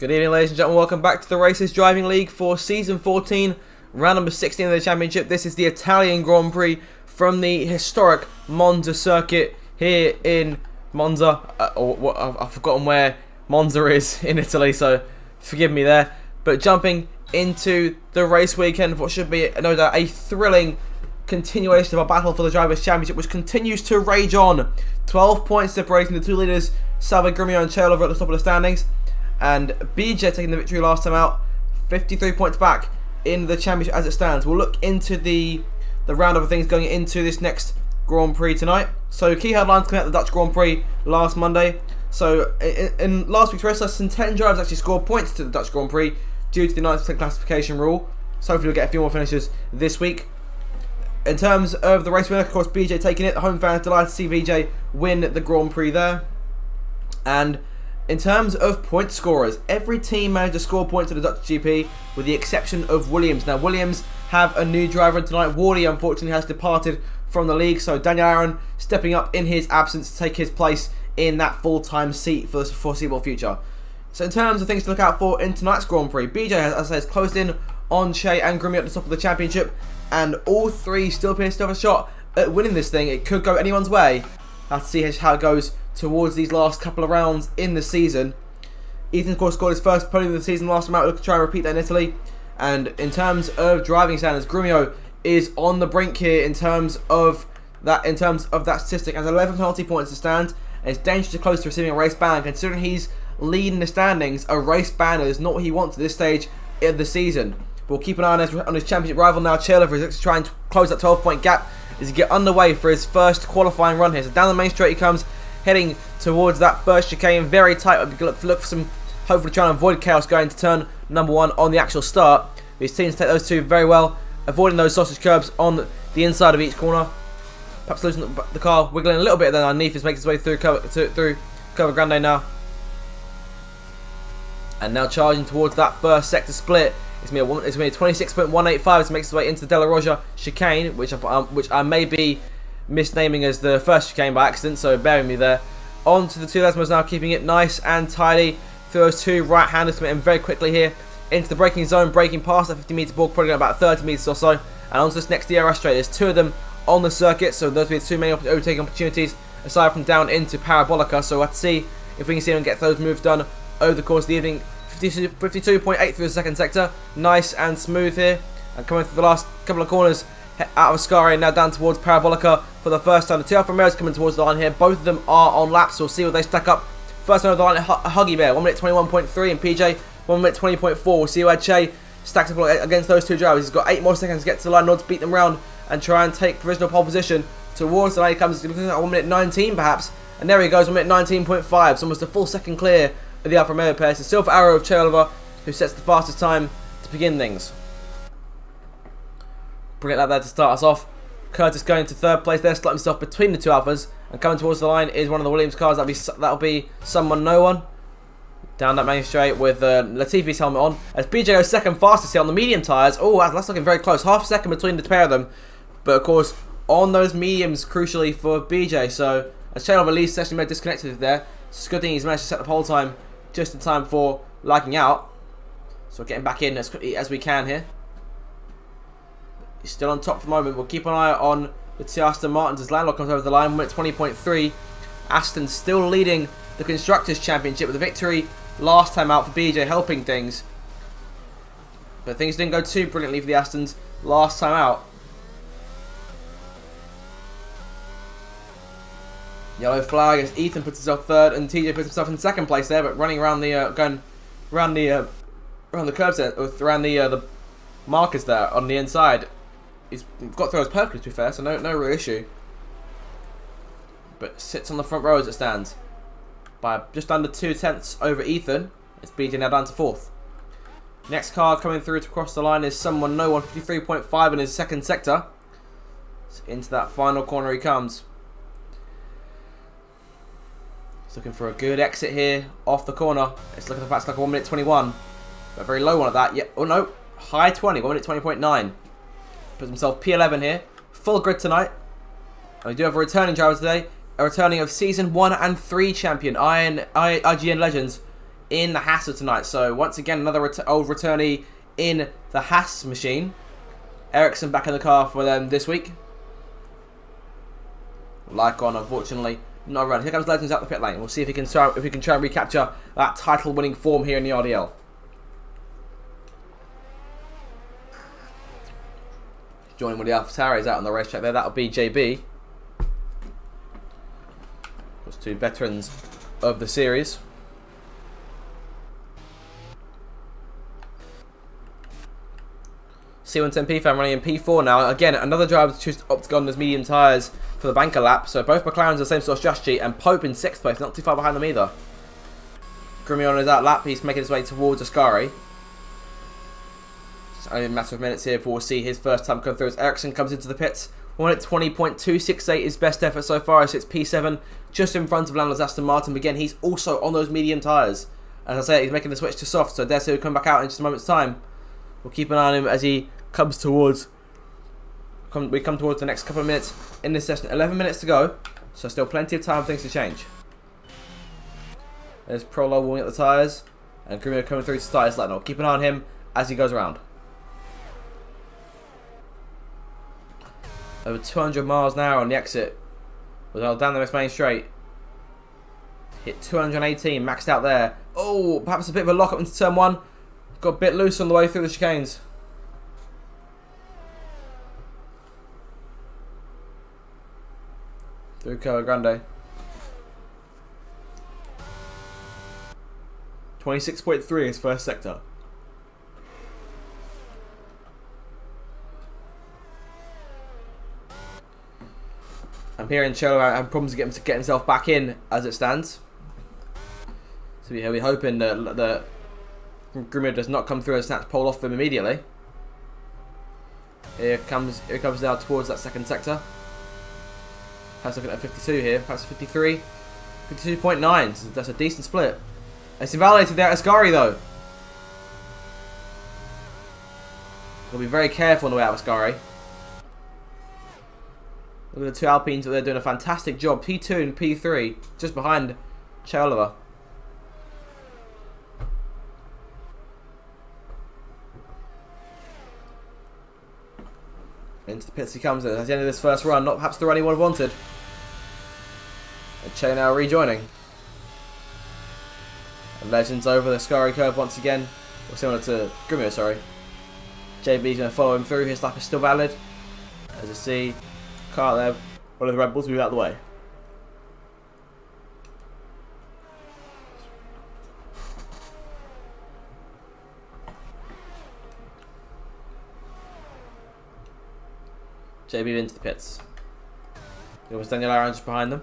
Good evening, ladies and gentlemen. Welcome back to the Races Driving League for Season 14, round number 16 of the Championship. This is the Italian Grand Prix from the historic Monza circuit here in Monza. I've forgotten where Monza is in Italy, so forgive me there. But jumping into the race weekend, what should be, no doubt, a thrilling continuation of a battle for the Drivers' Championship, which continues to rage on. 12 points separating the two leaders, Salvo Grumio and Chair over at the top of the standings. And BJ taking the victory last time out, 53 points back in the championship as it stands. We'll look into the roundup of things going into this next Grand Prix tonight. So key headlines coming out of the Dutch Grand Prix last Monday. So in last week's race, less than 10 drivers actually scored points to the Dutch Grand Prix due to the 90% classification rule. So hopefully we'll get a few more finishes this week. In terms of the race winner, of course, BJ taking it. The home fans delighted to see BJ win the Grand Prix there. And in terms of point scorers, every team managed to score points to the Dutch GP with the exception of Williams. Now, Williams have a new driver tonight. Wardy, unfortunately, has departed from the league, so Daniel Aron stepping up in his absence to take his place in that full-time seat for the foreseeable future. So in terms of things to look out for in tonight's Grand Prix, BJ, as I say, has closed in on Shea and Grumio at the top of the championship, and all three still appear to have a shot at winning this thing. It could go anyone's way. Have to see how it goes towards these last couple of rounds in the season. Ethan, of course, scored his first podium of the season last time out. We'll try and repeat that in Italy. And in terms of driving standards, Grumio is on the brink here in terms of that statistic. Has 11 penalty points to stand, and it's dangerously close to receiving a race ban. Considering he's leading the standings, a race ban is not what he wants at this stage of the season. But we'll keep an eye on his championship rival now, Chairlover, who's to try and close that 12-point gap as he get underway for his first qualifying run here. So down the main straight he comes, heading towards that first chicane, very tight. Look for some, hopefully trying to avoid chaos going to turn number one on the actual start. His teams take those two very well, avoiding those sausage curbs on the inside of each corner. Perhaps losing the car, wiggling a little bit then underneath as makes its way through Curva Grande now. And now charging towards that first sector split. It's going to be a 26.185 as it makes its way into the Della Roja chicane, which I may be misnaming as the first chicane by accident, so bear with me there. On to the two Lesmos now, keeping it nice and tidy through those two right-handers, coming in very quickly here into the braking zone, braking past that 50-metre board, probably about 30 metres or so, and onto this next DRS straight. There's two of them on the circuit, so those will be the two main overtaking opportunities aside from down into Parabolica. So we'll have to see if we can see them get those moves done over the course of the evening. 52.8 through the second sector, nice and smooth here, and coming through the last couple of corners out of Ascari and now down towards Parabolica for the first time. The two Alfa Romeos coming towards the line here. Both of them are on laps, so we'll see what they stack up. First one over the line, Huggy Bear, 1 minute 21.3, and PJ 1 minute 20.4. We'll see how Che stacks up against those two drivers. He's got 8 more seconds to get to the line in order to beat them round and try and take provisional pole position towards the line. He comes looking at 1 minute 19 perhaps, and there he goes, 1 minute 19.5. So almost a full second clear of the Alfa Romeo pair. It's still for Arrow of Chairlover, who sets the fastest time to begin things. Brilliant like that to start us off. Curtis going to third place there, slotting himself between the two Alphas, and coming towards the line is one of the Williams cars. That'll be someone, no one. Down that main straight with Latifi's helmet on. As BJ goes second fastest here on the medium tyres. Oh, that's looking very close. Half a second between the pair of them. But of course, on those mediums, crucially for BJ. So as Chairlover at least actually made disconnected there. It's a good thing he's managed to set the pole time just in time for lagging out. So we're getting back in as quickly as we can here. He's still on top for the moment. We'll keep an eye on the two Aston Martins as Landlock comes over the line. 1 minute 20.3. Aston still leading the Constructors' Championship with a victory last time out for BJ, helping things. But things didn't go too brilliantly for the Astons last time out. Yellow flag as Ethan puts himself third and TJ puts himself in second place there, but running around the around the curbs there, around the markers there on the inside. He's got through those perfectly, to be fair, so no real issue. But sits on the front row as it stands by just under 2/10 over Ethan. It's BJ now down to fourth. Next car coming through to cross the line is someone no one, 53.5 in his second sector. So into that final corner he comes. He's looking for a good exit here off the corner. It's looking like a 1 minute 21. But a very low one at that. Yeah, oh no, high 20, 1 minute 20.9. Puts himself P11 here. Full grid tonight. And we do have a returning driver today. A returning of Season 1 and 3 champion, IGN Legends, in the Haas tonight. So once again, another old returnee in the Haas machine. Ericsson back in the car for them this week. Lycon, unfortunately, not around. Here comes Legends out the pit lane. We'll see if we can try and recapture that title-winning form here in the RDL. Joining with the AlphaTauris out on the racetrack there. That'll be JB. Those two veterans of the series. C110P fan running in P4 now. Again, another driver to choose Octagon as medium tyres for the banker lap. So both McLarens the same sort of strategy, and Pope in 6th place, not too far behind them either. Grimion is out lap. He's making his way towards Ascari. It's only a matter of minutes here before we'll see his first time come through as Ericsson comes into the pits. 1 at 20.268 is best effort so far. So it's P7 just in front of Landler's Aston Martin. But again, he's also on those medium tyres. As I say, he's making the switch to soft. So Desi will come back out in just a moment's time. We'll keep an eye on him as he comes towards. We come towards the next couple of minutes in this session. 11 minutes to go, so still plenty of time for things to change. There's Prolo warming up the tyres, and Grimion coming through to start his lap. Keep an eye on him as he goes around. Over 200 miles an hour on the exit. Well, down the main straight. Hit 218, maxed out there. Oh, perhaps a bit of a lock up into turn 1. Got a bit loose on the way through the chicanes. Through Curva Grande. 26.3 is first sector. I'm hearing Cello having problems to get him to get himself back in as it stands. So we're hoping that Grimion does not come through and snatch pole off him immediately. Here comes now towards that second sector. Perhaps looking at 52 here, perhaps 53, 52.9. So that's a decent split. It's invalidated there at Ascari though. We'll be very careful on the way out of Ascari. Look at the two Alpines, they're doing a fantastic job. P2 and P3, just behind Che Oliver. Into the pits he comes at the end of this first run. Not perhaps the run he would have wanted. And Che now rejoining. And Legends over the Ascari curve once again. Or similar to Grimion, sorry. JB's going to follow him through. His lap is still valid. As you see, car there. One of the Red Bulls move out of the way. JB into the pits. There was Daniel Aron just behind them.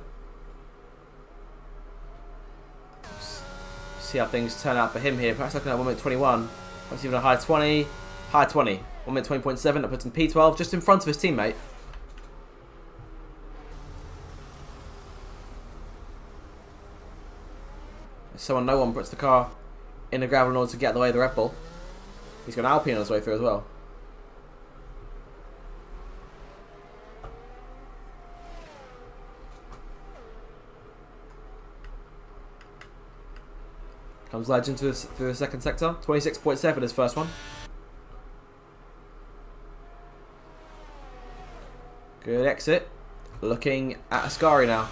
See how things turn out for him here. Perhaps looking at 1 minute 21. Perhaps even a high 20. High 20. 1 minute 20.7. That puts him P12 just in front of his teammate. No one puts the car in the gravel in order to get out of the way of the Red Bull. He's got an Alpine on his way through as well. Comes Legend through the second sector. 26.7 his first one. Good exit. Looking at Ascari now.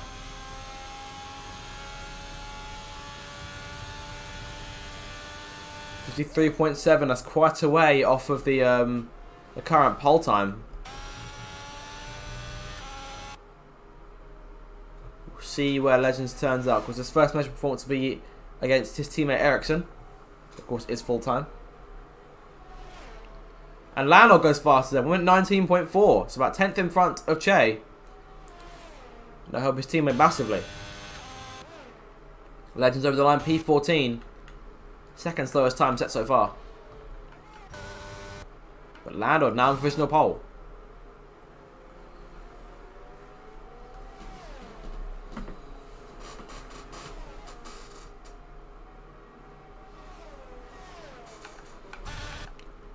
53.7. That's quite a way off of the current pole time. We'll see where Legends turns out, because his first measured performance will be against his teammate Ericsson. Of course, it's full time. And Lando goes faster then. We went 19.4. So about 10th in front of Che. And I help his teammate massively. Legends over the line, P14. Second slowest time set so far. But Lando now in provisional pole.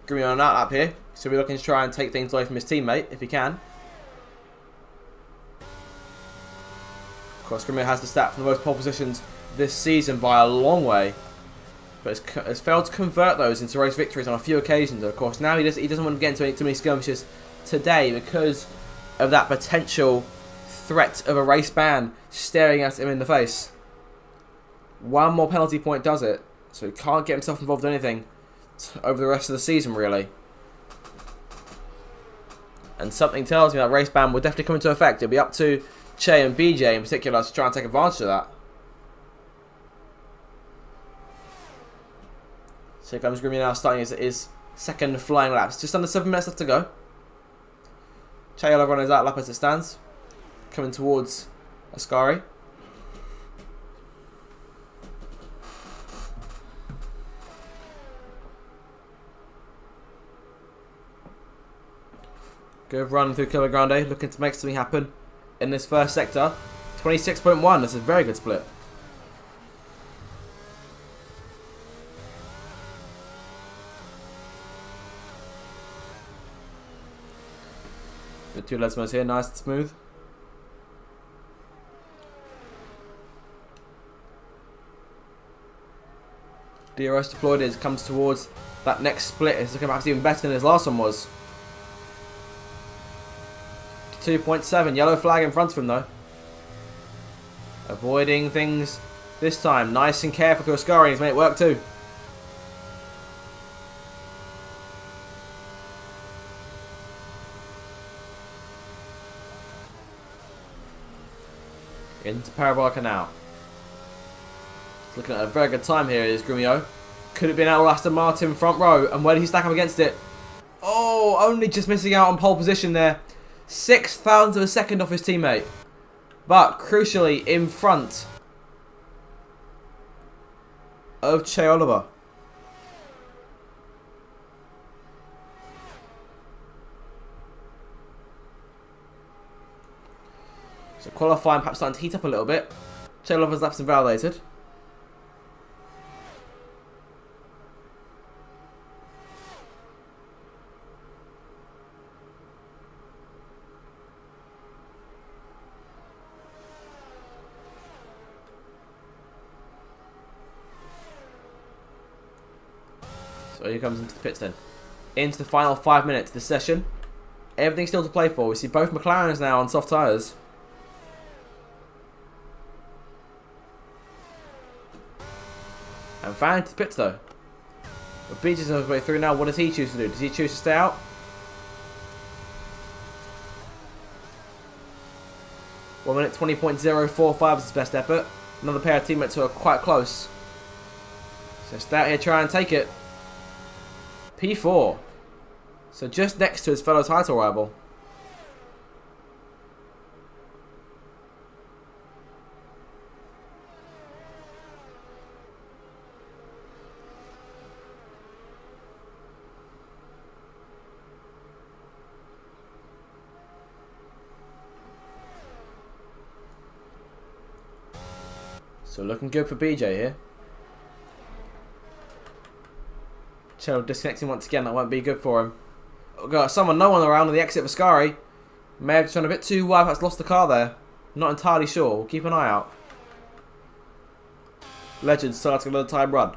Grimion on up here, so we're looking to try and take things away from his teammate if he can. Of course, Grimion has the stat for the most pole positions this season by a long way. but has failed to convert those into race victories on a few occasions. Of course, now he doesn't want to get into too many skirmishes today because of that potential threat of a race ban staring at him in the face. One more penalty point does it, so he can't get himself involved in anything over the rest of the season, really. And something tells me that race ban will definitely come into effect. It'll be up to Che and BJ in particular to try and take advantage of that. So here comes Grimmy now, starting his second flying laps. Just under 7 minutes left to go. Che Oliver on his outlap as it stands, coming towards Ascari. Good run through Killer Grande, looking to make something happen in this first sector. 26.1, that's a very good split. The two Lesmos here, nice and smooth. DRS deployed as comes towards that next split. It's looking perhaps even better than his last one was. 2.7, yellow flag in front of him though. Avoiding things this time. Nice and careful to Ascari, he's made it work too. Into Parabolica now. Looking at a very good time here is Grumio. Could have been out Aston Martin front row, and where did he stack up against it? Oh, only just missing out on pole position there. 6,000 of a second off his teammate. But crucially in front of Che Oliver. So qualifying perhaps starting to heat up a little bit. Che Oliver's laps invalidated. So he comes into the pits then. Into the final 5 minutes of the session. Everything's still to play for. We see both McLarens now on soft tyres. And Van into the pits though. But Beach is on his way through now. What does he choose to do? Does he choose to stay out? 1 minute 20.045 is his best effort. Another pair of teammates who are quite close. So stay out here, try and take it. P4. So just next to his fellow title rival. So looking good for BJ here. Cheryl disconnecting once again, that won't be good for him. Oh, got no one around on the exit of Ascari. May have gone a bit too wide, perhaps lost the car there. Not entirely sure, we'll keep an eye out. Legend starting another time run.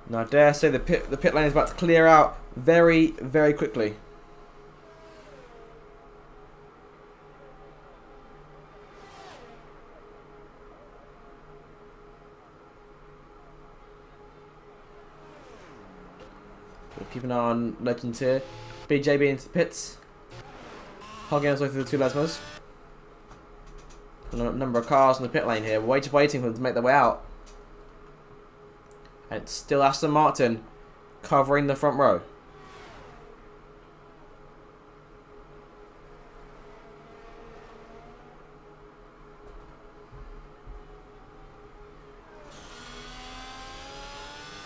Now I dare say the pit lane is about to clear out very, very quickly. Keep an eye on Legends here. BJB into the pits. Hogging his way through the two Lesmos. A number of cars in the pit lane here. We're just waiting for them to make their way out. And it's still Aston Martin covering the front row.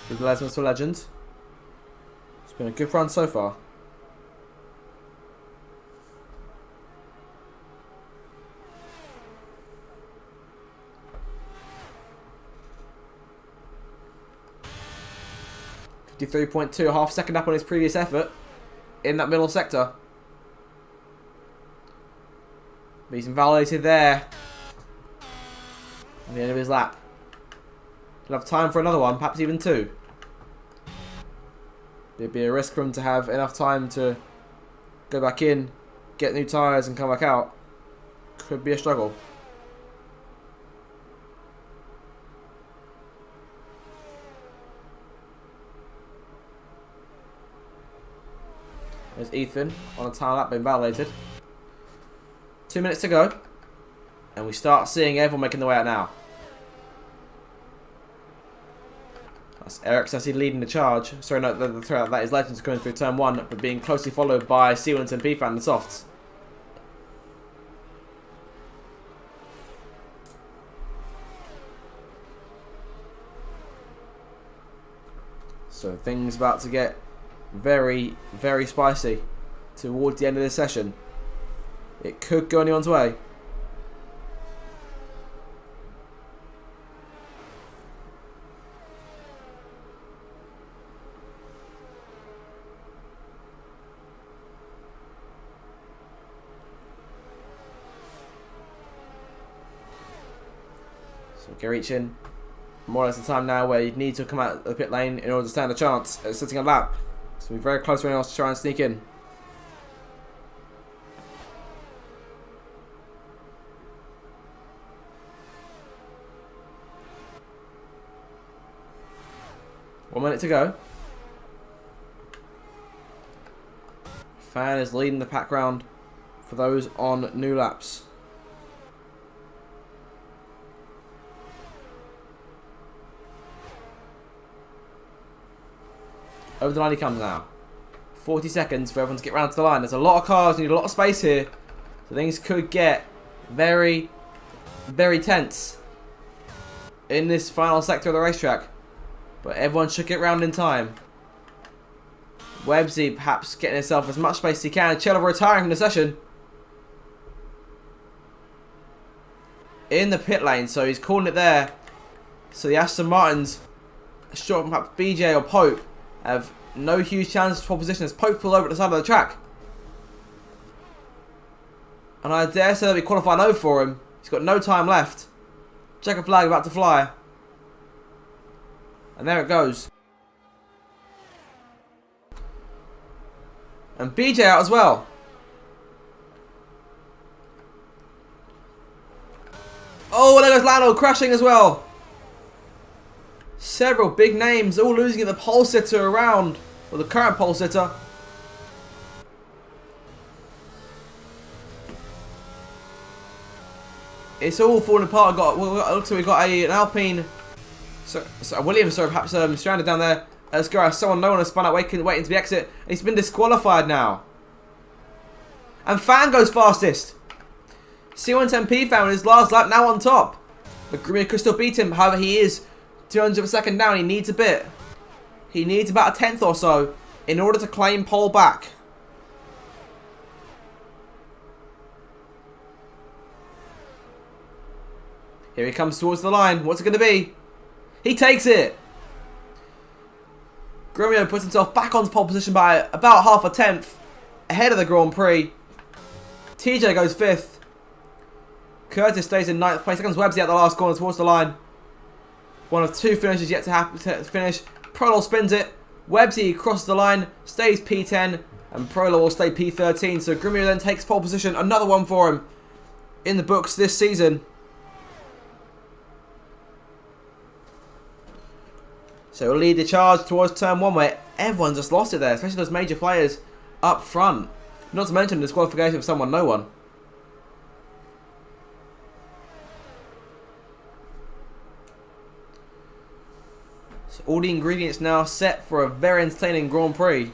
Good Lesmos for Legends. Been a good run so far. .2, half second up on his previous effort in that middle sector. But he's invalidated there. At the end of his lap. He'll have time for another one, perhaps even two. It'd be a risk for him to have enough time to go back in, get new tyres and come back out. Could be a struggle. There's Ethan on a time lap being validated. 2 minutes to go. And we start seeing everyone making their way out now. That's Eric Sessi leading the charge. Sorry, no, the threat that is Legends coming through turn 1, but being closely followed by Seawint and P-Fan and the Softs. So things about to get very, very spicy towards the end of this session. It could go anyone's way. So Garichin, more or less the time now where you need to come out of the pit lane in order to stand a chance at sitting a lap. So we're very close to anyone else to try and sneak in. One minute to go. Fan is leading the pack round for those on new laps. Over the line he comes now. 40 seconds for everyone to get round to the line. There's a lot of cars, you need a lot of space here. So things could get very, very tense in this final sector of the racetrack. But everyone should get round in time. Websy perhaps getting himself as much space as he can. Cello retiring from the session. In the pit lane, so he's calling it there. So the Aston Martins, short of perhaps BJ or Pope, have no huge chance for position as Pope pulled over at the side of the track. And I dare say that we qualify no for him. He's got no time left. Checker flag about to fly. And there it goes. And BJ out as well. Oh, there goes Lando crashing as well. Several big names all losing at the pole sitter around. Or the current pole sitter. It's all falling apart. Looks like we've got an Alpine. So Williams, sorry, perhaps stranded down there. Let's go. Someone, no one has spun out, waiting to be exit. And he's been disqualified now. And Fan goes fastest. C110P Fan with his last lap now on top. But Grimmy could still beat him. However, he is 200 of a second down. He needs a bit. He needs about a tenth or so in order to claim pole back. Here he comes towards the line. What's it going to be? He takes it. Grumio puts himself back on pole position by about half a tenth ahead of the Grand Prix. TJ goes 5th. Curtis stays in 9th place. Seconds Websy at the last corner towards the line. One of two finishes yet to finish. Prolo spins it. Websy crosses the line, stays P10, and Prolo will stay P13. So Grumio then takes pole position. Another one for him in the books this season. So we'll lead the charge towards turn 1 where everyone just lost it there, especially those major players up front. Not to mention the disqualification of someone, no one. So all the ingredients now set for a very entertaining Grand Prix.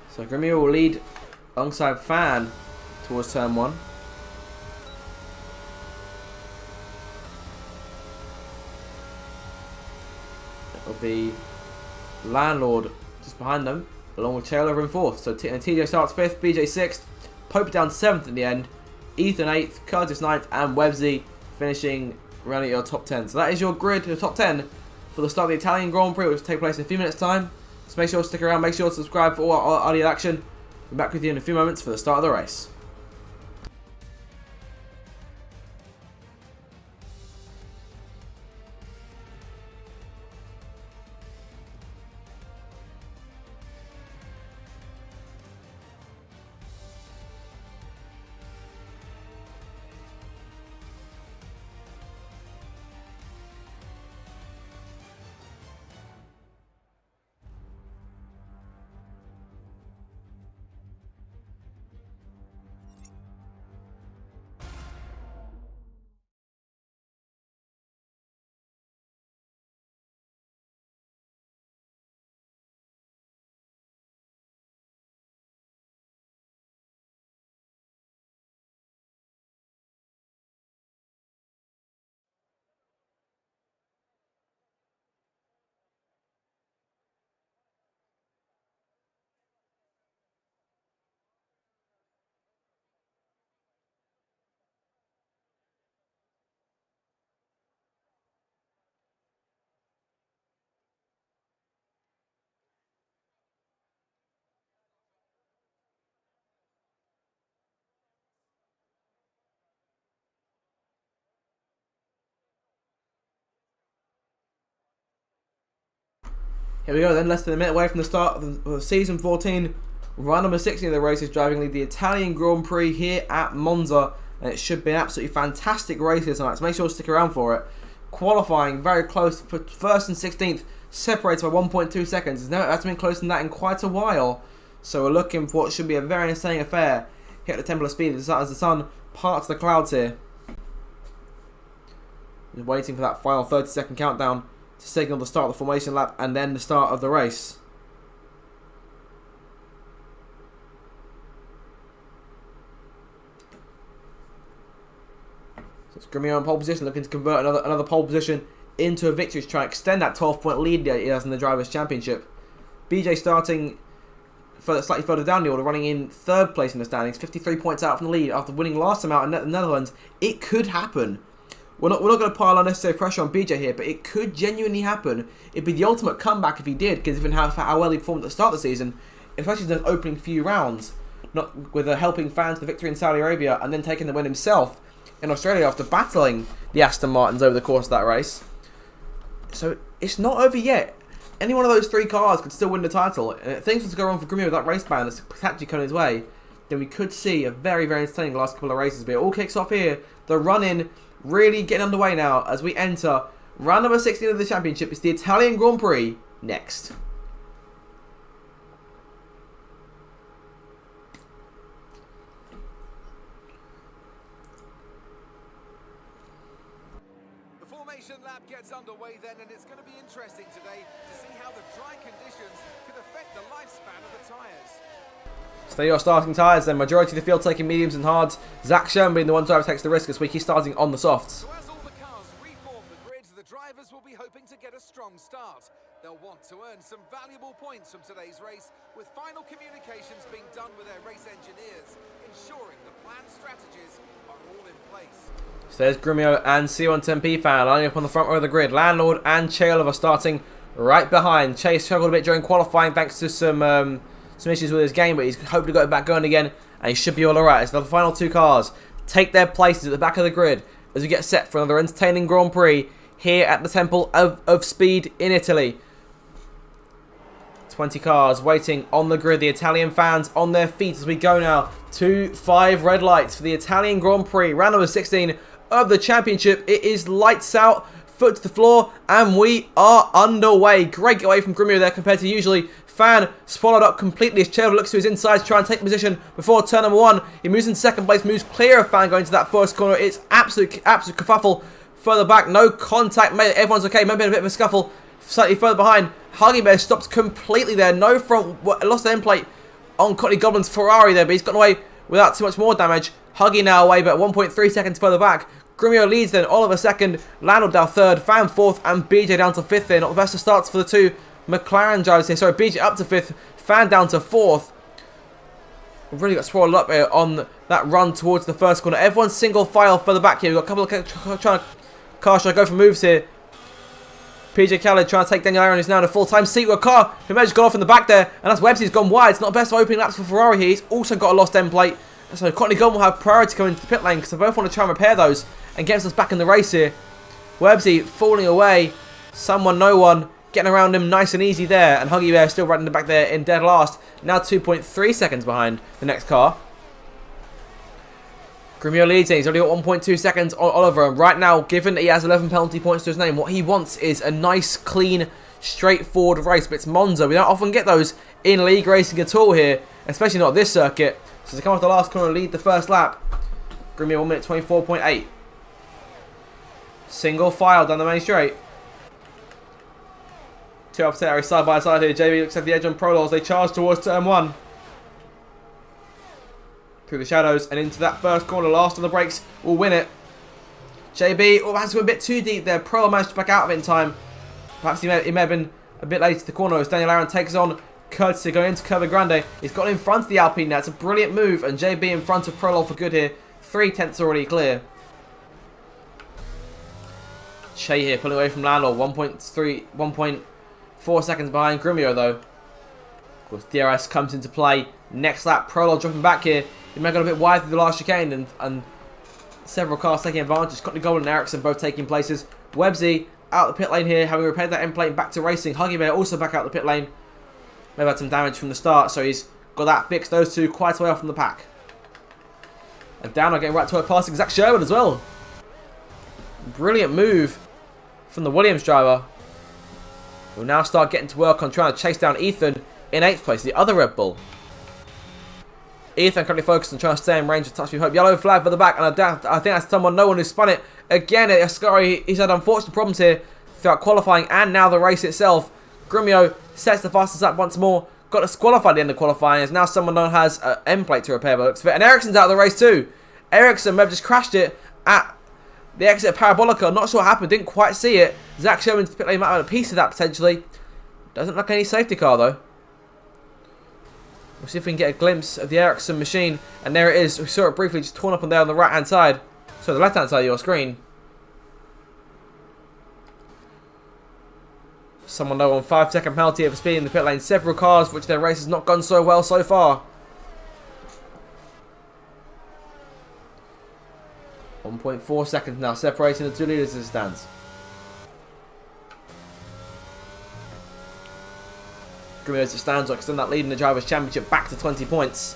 So Grimmy will lead alongside Fan towards turn 1. It'll be Landlord just behind them, along with Taylor in 4th. So TJ starts 5th, BJ 6th, Pope down 7th in the end, Ethan 8th, Curtis 9th, and Websy finishing running your top 10. So that is your grid, your top 10 for the start of the Italian Grand Prix, which will take place in a few minutes' time. So make sure to stick around, make sure to subscribe for all our early action. We'll be back with you in a few moments for the start of the race. Here we go then, less than a minute away from the start of the season 14. Round number 16 of the races driving league, the Italian Grand Prix here at Monza. And it should be an absolutely fantastic race here tonight, so make sure to stick around for it. Qualifying very close for 1st and 16th, separated by 1.2 seconds. That's been closer than that in quite a while. So we're looking for what should be a very entertaining affair here at the Temple of Speed as the sun parts the clouds here. Just waiting for that final 30-second countdown to signal the start of the formation lap and then the start of the race. So it's Grumio in pole position, looking to convert another pole position into a victory to try and extend that 12-point lead that he has in the Drivers' Championship. BJ starting slightly further down the order, running in 3rd place in the standings, 53 points out from the lead after winning last time out in the Netherlands. It could happen. We're not going to pile unnecessary pressure on BJ here, but it could genuinely happen. It'd be the ultimate comeback if he did, given how well he performed at the start of the season, especially in those opening few rounds, not with helping fans the victory in Saudi Arabia and then taking the win himself in Australia after battling the Aston Martins over the course of that race. So it's not over yet. Any one of those 3 cars could still win the title. And if things were to go wrong for Grumio with that race ban that's potentially coming his way, then we could see a very, very entertaining last couple of races. But it all kicks off here. The run-in really getting underway now as we enter round number 16 of the championship. It's the Italian Grand Prix next. The formation lap gets underway then, and it's going to be interesting today to see how the dry conditions could affect the lifespan of the tyres. So there are your starting tyres then. Majority of the field taking mediums and hards. Zach Sherman being the one driver who takes the risk this week. He's starting on the softs. So as all the cars reform the grid, the drivers will be hoping to get a strong start. They'll want to earn some valuable points from today's race, with final communications being done with their race engineers, ensuring the planned strategies are all in place. So there's Grumio and C110P fan lining up on the front row of the grid. Landlord and Che Oliver starting right behind. Chase struggled a bit during qualifying thanks to some issues with his game, but he's hoping to get it back going again, and he should be all alright. So the final 2 cars take their places at the back of the grid as we get set for another entertaining Grand Prix here at the Temple of Speed in Italy. 20 cars waiting on the grid. The Italian fans on their feet as we go now to 5 red lights for the Italian Grand Prix, round number 16 of the championship. It is lights out, foot to the floor, and we are underway. Great get away from Grumio there compared to usually. Fan swallowed up completely as Chev looks to his inside to try and take position before turn number 1. He moves in 2nd place, moves clear of Fan going to that first corner. It's absolute kerfuffle further back. No contact made. Everyone's okay. Maybe a bit of a scuffle slightly further behind. Huggy Bear stops completely there. No front. Lost the end plate on Courtney Goblin's Ferrari there, but he's gotten away without too much more damage. Huggy now away, but 1.3 seconds further back. Grumio leads then. Oliver 2nd. Landlord down 3rd. Fan 4th. And BJ down to 5th there. Not the best of starts for the 2 McLaren drivers here. Sorry, BJ up to 5th. Fan down to 4th. We've really got swallowed up here on that run towards the first corner. Everyone's single file further back here. We've got a couple of cars trying to go for moves here. PJ Khaled trying to take Daniel Aaron, who's now in a full-time seat with a car who may have just gone off in the back there, and that's Webster's gone wide. It's not the best of opening laps for Ferrari here. He's also got a lost end plate, so Courtney Gunn will have priority coming into the pit lane because they both want to try and repair those and get us back in the race here. Websy falling away, someone, no one, getting around him nice and easy there, and Huggy Bear still right in the back there in dead last, now 2.3 seconds behind the next car. Grimio leads it. He's only got 1.2 seconds on Oliver. And right now, given that he has 11 penalty points to his name, what he wants is a nice, clean, straightforward race. But it's Monza. We don't often get those in league racing at all here, especially not this circuit. So to come off the last corner and lead the first lap, Grimio 1 minute 24.8. Single file down the main straight. Two Alpha side by side here. JB looks at the edge on Prologue as they charge towards turn 1. Through the shadows and into that first corner. Last on the brakes will win it. JB has to go a bit too deep there. Prologue managed to back out of it in time. Perhaps he may have been a bit late to the corner as Daniel Aaron takes on Courtesy going into Curva Grande. He's got in front of the Alpine now. It's a brilliant move, and JB in front of Prologue for good here. 3 tenths already clear. Che here pulling away from Landau. 1.4 seconds behind Grimio though. Of course, DRS comes into play. Next lap, Prologue dropping back here. He may have got a bit wide through the last chicane and several cars taking advantage. Courtney Golden and Ericsson both taking places. Websy out the pit lane here, having repaired that end plate back to racing. Huggy Bear also back out the pit lane. May have had some damage from the start, so he's got that fixed. Those two quite a way off from the pack. And Downer getting right to her passing Zach Sherwood as well. Brilliant move from the Williams driver. We'll now start getting to work on trying to chase down Ethan in 8th place, the other Red Bull. Ethan currently focused on trying to stay in range of touch with Hope. Yellow flag for the back, and I think that's someone, no one who spun it. Again, Ascari, he's had unfortunate problems here throughout qualifying and now the race itself. Grimio sets the fastest lap once more. Got disqualified at the end of qualifying as now someone known has an end plate to repair by the looks of it. And Ericsson's out of the race too. Ericsson may have just crashed it at the exit of Parabolica. Not sure what happened, didn't quite see it. Zach Sherman's pit lane might have had a piece of that potentially. Doesn't look like any safety car though. We'll see if we can get a glimpse of the Ericsson machine. And there it is. We saw it briefly just torn up on there on the right hand side. So the left hand side of your screen. Someone though on 5-second penalty for speeding in the pit lane. Several cars which their race has not gone so well so far. 1.4 seconds now separating the two leaders as it stands. Grimio as it stands will extend that lead in the Drivers' Championship back to 20 points.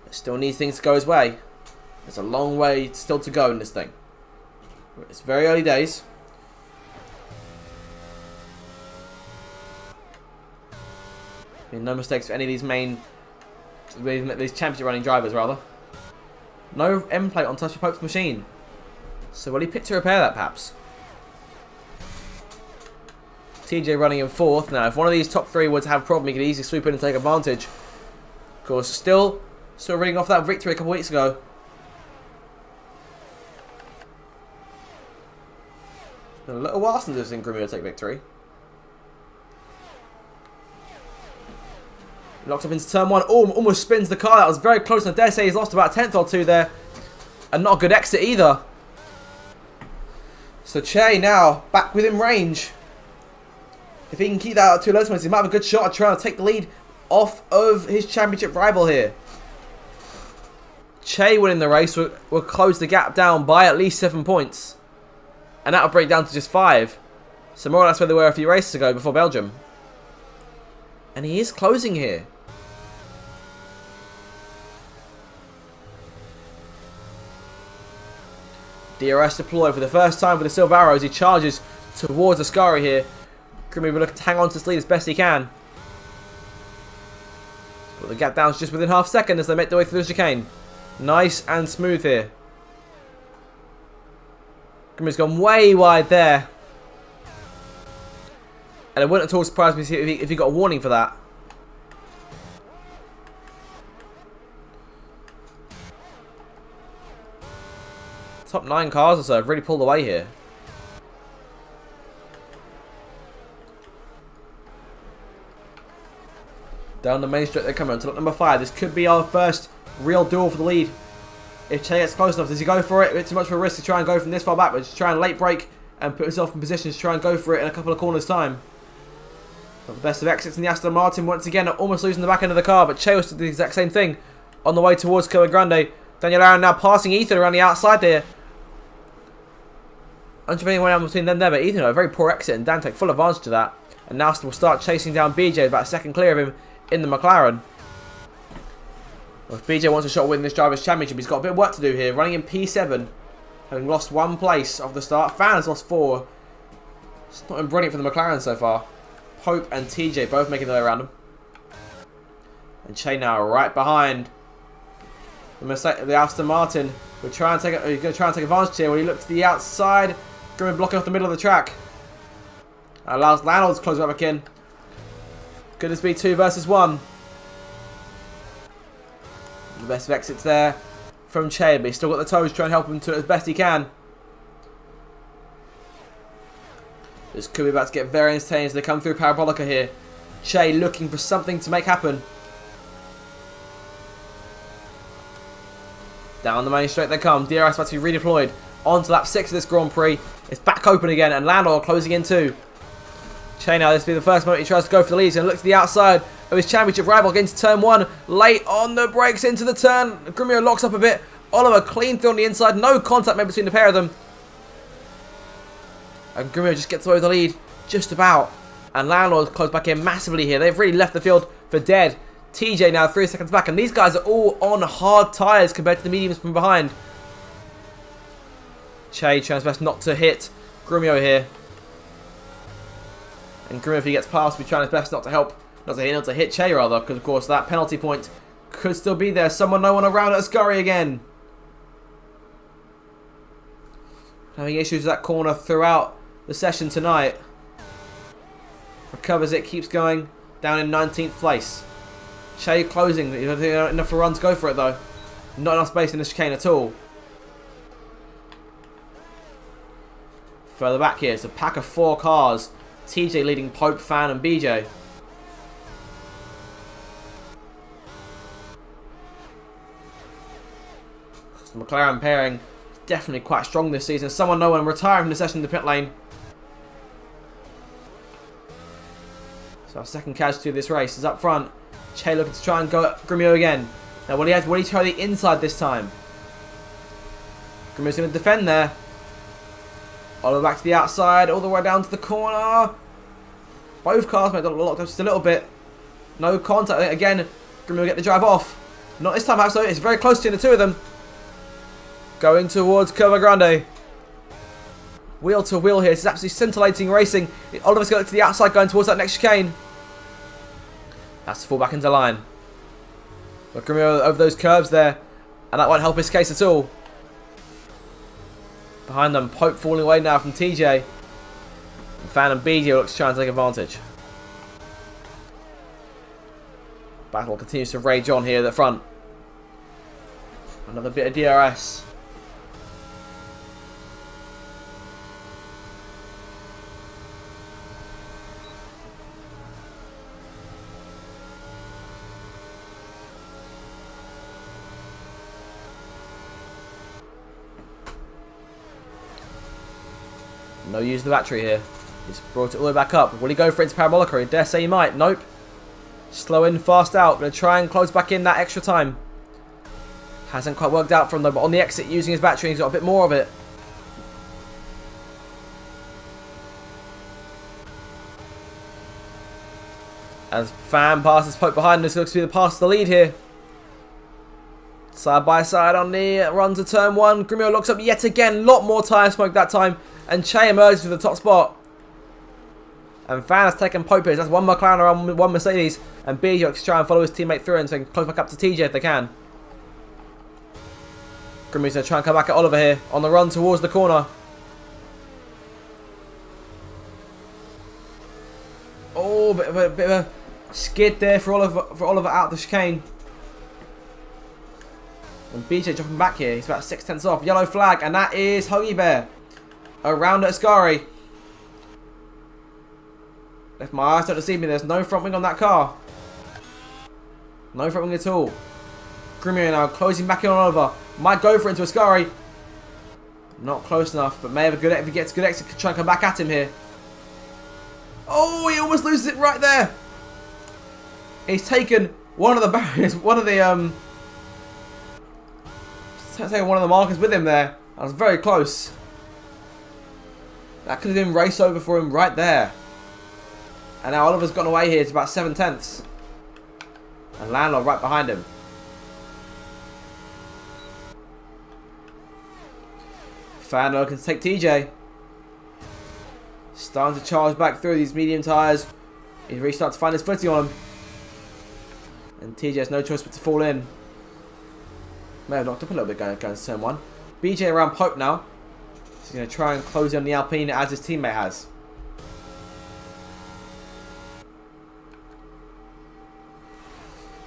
But still needs things to go his way. There's a long way still to go in this thing. It's very early days. I mean, no mistakes for any of these these championship running drivers rather. No end plate on Touchy Pope's machine. So will he pick to repair that perhaps? TJ running in 4th. Now, if one of these top 3 were to have a problem, he could easily swoop in and take advantage. Of course, still reading off that victory a couple of weeks ago. It's been a little while since we've seen Grimio take victory. Locks up into turn 1. Oh, almost spins the car. That was very close. I dare say he's lost about a 10th or 2 there. And not a good exit either. So Che now back within range. If he can keep that at 2 less minutes, he might have a good shot at trying to take the lead off of his championship rival here. Che winning the race will close the gap down by at least 7 points. And that'll break down to just 5. So more or less where they were a few races ago before Belgium. And he is closing here. DRS deployed for the first time for the Silver Arrows. He charges towards Ascari here. Grimio will look to hang on to this lead as best he can. But the gap down is just within half a second as they make their way through the chicane. Nice and smooth here. Grimio's gone way wide there. And it wouldn't at all surprise me if he got a warning for that. Top 9 cars or so have really pulled away here. Down the main straight they're coming on to number 5. This could be our first real duel for the lead. If Che gets close enough, does he go for it? A bit too much of a risk to try and go from this far backwards. Try and late break and put himself in position to try and go for it in a couple of corners' time. Not the best of exits in the Aston Martin once again, almost losing the back end of the car, but Che was did the exact same thing on the way towards Curva Grande. Daniel Aron now passing Ethan around the outside there. I don't know if anyone else between them there, but Ethan a very poor exit, and Dan take full advantage of that. And now will start chasing down BJ, about a second clear of him in the McLaren. Well, if BJ wants a shot at winning this Drivers' Championship, he's got a bit of work to do here. Running in P7, having lost 1 place off the start. Fan has lost 4. It's not been brilliant for the McLaren so far. Pope and TJ both making their way around him. And Che now right behind the Aston Martin. He's going to try and take advantage here when he looks to the outside. Grimmie blocking off the middle of the track. Allows Landau to close back in. Could this be 2 versus 1? The best of exits there from Che, but he's still got the toes, trying to help him to it as best he can. This could be about to get very entertaining as they come through Parabolica here. Che looking for something to make happen. Down the main straight they come. DRS about to be redeployed. On to lap 6 of this Grand Prix. It's back open again, and Landau closing in too. Che now, this will be the first moment he tries to go for the lead. He's going to look to the outside of his championship rival, getting to turn 1. Late on the brakes into the turn. Grumio locks up a bit. Oliver clean through on the inside. No contact made between the pair of them. And Grumio just gets away with the lead. Just about. And Landau close back in massively here. They've really left the field for dead. TJ now 3 seconds back. And these guys are all on hard tyres compared to the mediums from behind. Che trying his best not to hit Grumio here. And Grumio, if he gets past, will be trying his best not to hit Che rather, because of course that penalty point could still be there. No one around at Ascari again. Having issues with that corner throughout the session tonight. Recovers it, keeps going, down in 19th place. Che closing, enough for a run to go for it though. Not enough space in the chicane at all. Further back here, it's a pack of 4 cars. TJ leading Pope, Fan and BJ. The McLaren pairing is definitely quite strong this season. No one retiring from the session in the pit lane. So our second casualty of this race is up front. Che looking to try and go at Grumio again. Now will he try the inside this time? Grumio's going to defend there. All the way back to the outside, all the way down to the corner. Both cars might have locked up just a little bit. No contact. Again, Grumio will get the drive off. Not this time, though. It's very close to the 2 of them. Going towards Curva Grande. Wheel to wheel here. This is absolutely scintillating racing. Oliver's going to the outside, going towards that next chicane. Has to fall back into line. But Grumio over those curves there. And that won't help his case at all. Behind them, Pope falling away now from TJ. And Fan and BJ looks to try and take advantage. Battle continues to rage on here at the front. Another bit of DRS. No use of the battery here. He's brought it all the way back up. Will he go for it into Parabolica? I dare say he might. Nope. Slow in, fast out. Going to try and close back in that extra time. Hasn't quite worked out for him though, but on the exit using his battery, he's got a bit more of it. As Fan passes Pope behind, this looks to be the pass to the lead here. Side by side on the run to turn 1. Grumio looks up yet again. A lot more tyre smoke that time. And Che emerges with the top spot. And Fan has taken Pope here. That's 1 McLaren around 1 Mercedes. And BJ looks to try and follow his teammate through and so he can close back up to TJ if they can. Grumio's going to try and come back at Oliver here on the run towards the corner. Oh, bit of a skid there for Oliver out the chicane. And BJ dropping back here. He's about 6 tenths off. Yellow flag. And that is Hoagie Bear. Around at Ascari. If my eyes don't deceive me, there's no front wing on that car. No front wing at all. Grumio now closing back in on Oliver. Might go for it into Ascari. Not close enough, but may have a good, if he gets a good exit, could try and come back at him here. Oh, he almost loses it right there. He's taken one of the barriers, one of the markers with him there. That was very close. That could have been race over for him right there. And now Oliver's gotten away here to about 7/10. And Landlord right behind him. Fan looking to take TJ. Starting to charge back through these medium tyres. He's really starting to find his footing on him. And TJ has no choice but to fall in. May have knocked up a little bit going to turn 1. BJ around Pope now. He's going to try and close in on the Alpine as his teammate has.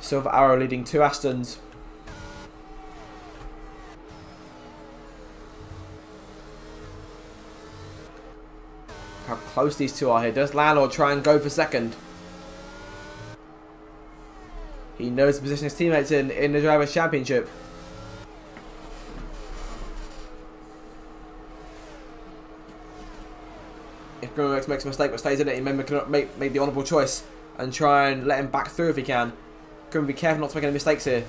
Silver Arrow leading 2 Astons. How close these two are here. Does Landlord try and go for second? He knows the position his teammates in the Drivers' Championship. If Grimmy makes a mistake but stays in it, he may make the honourable choice and try and let him back through if he can. Grimmy, be careful not to make any mistakes here.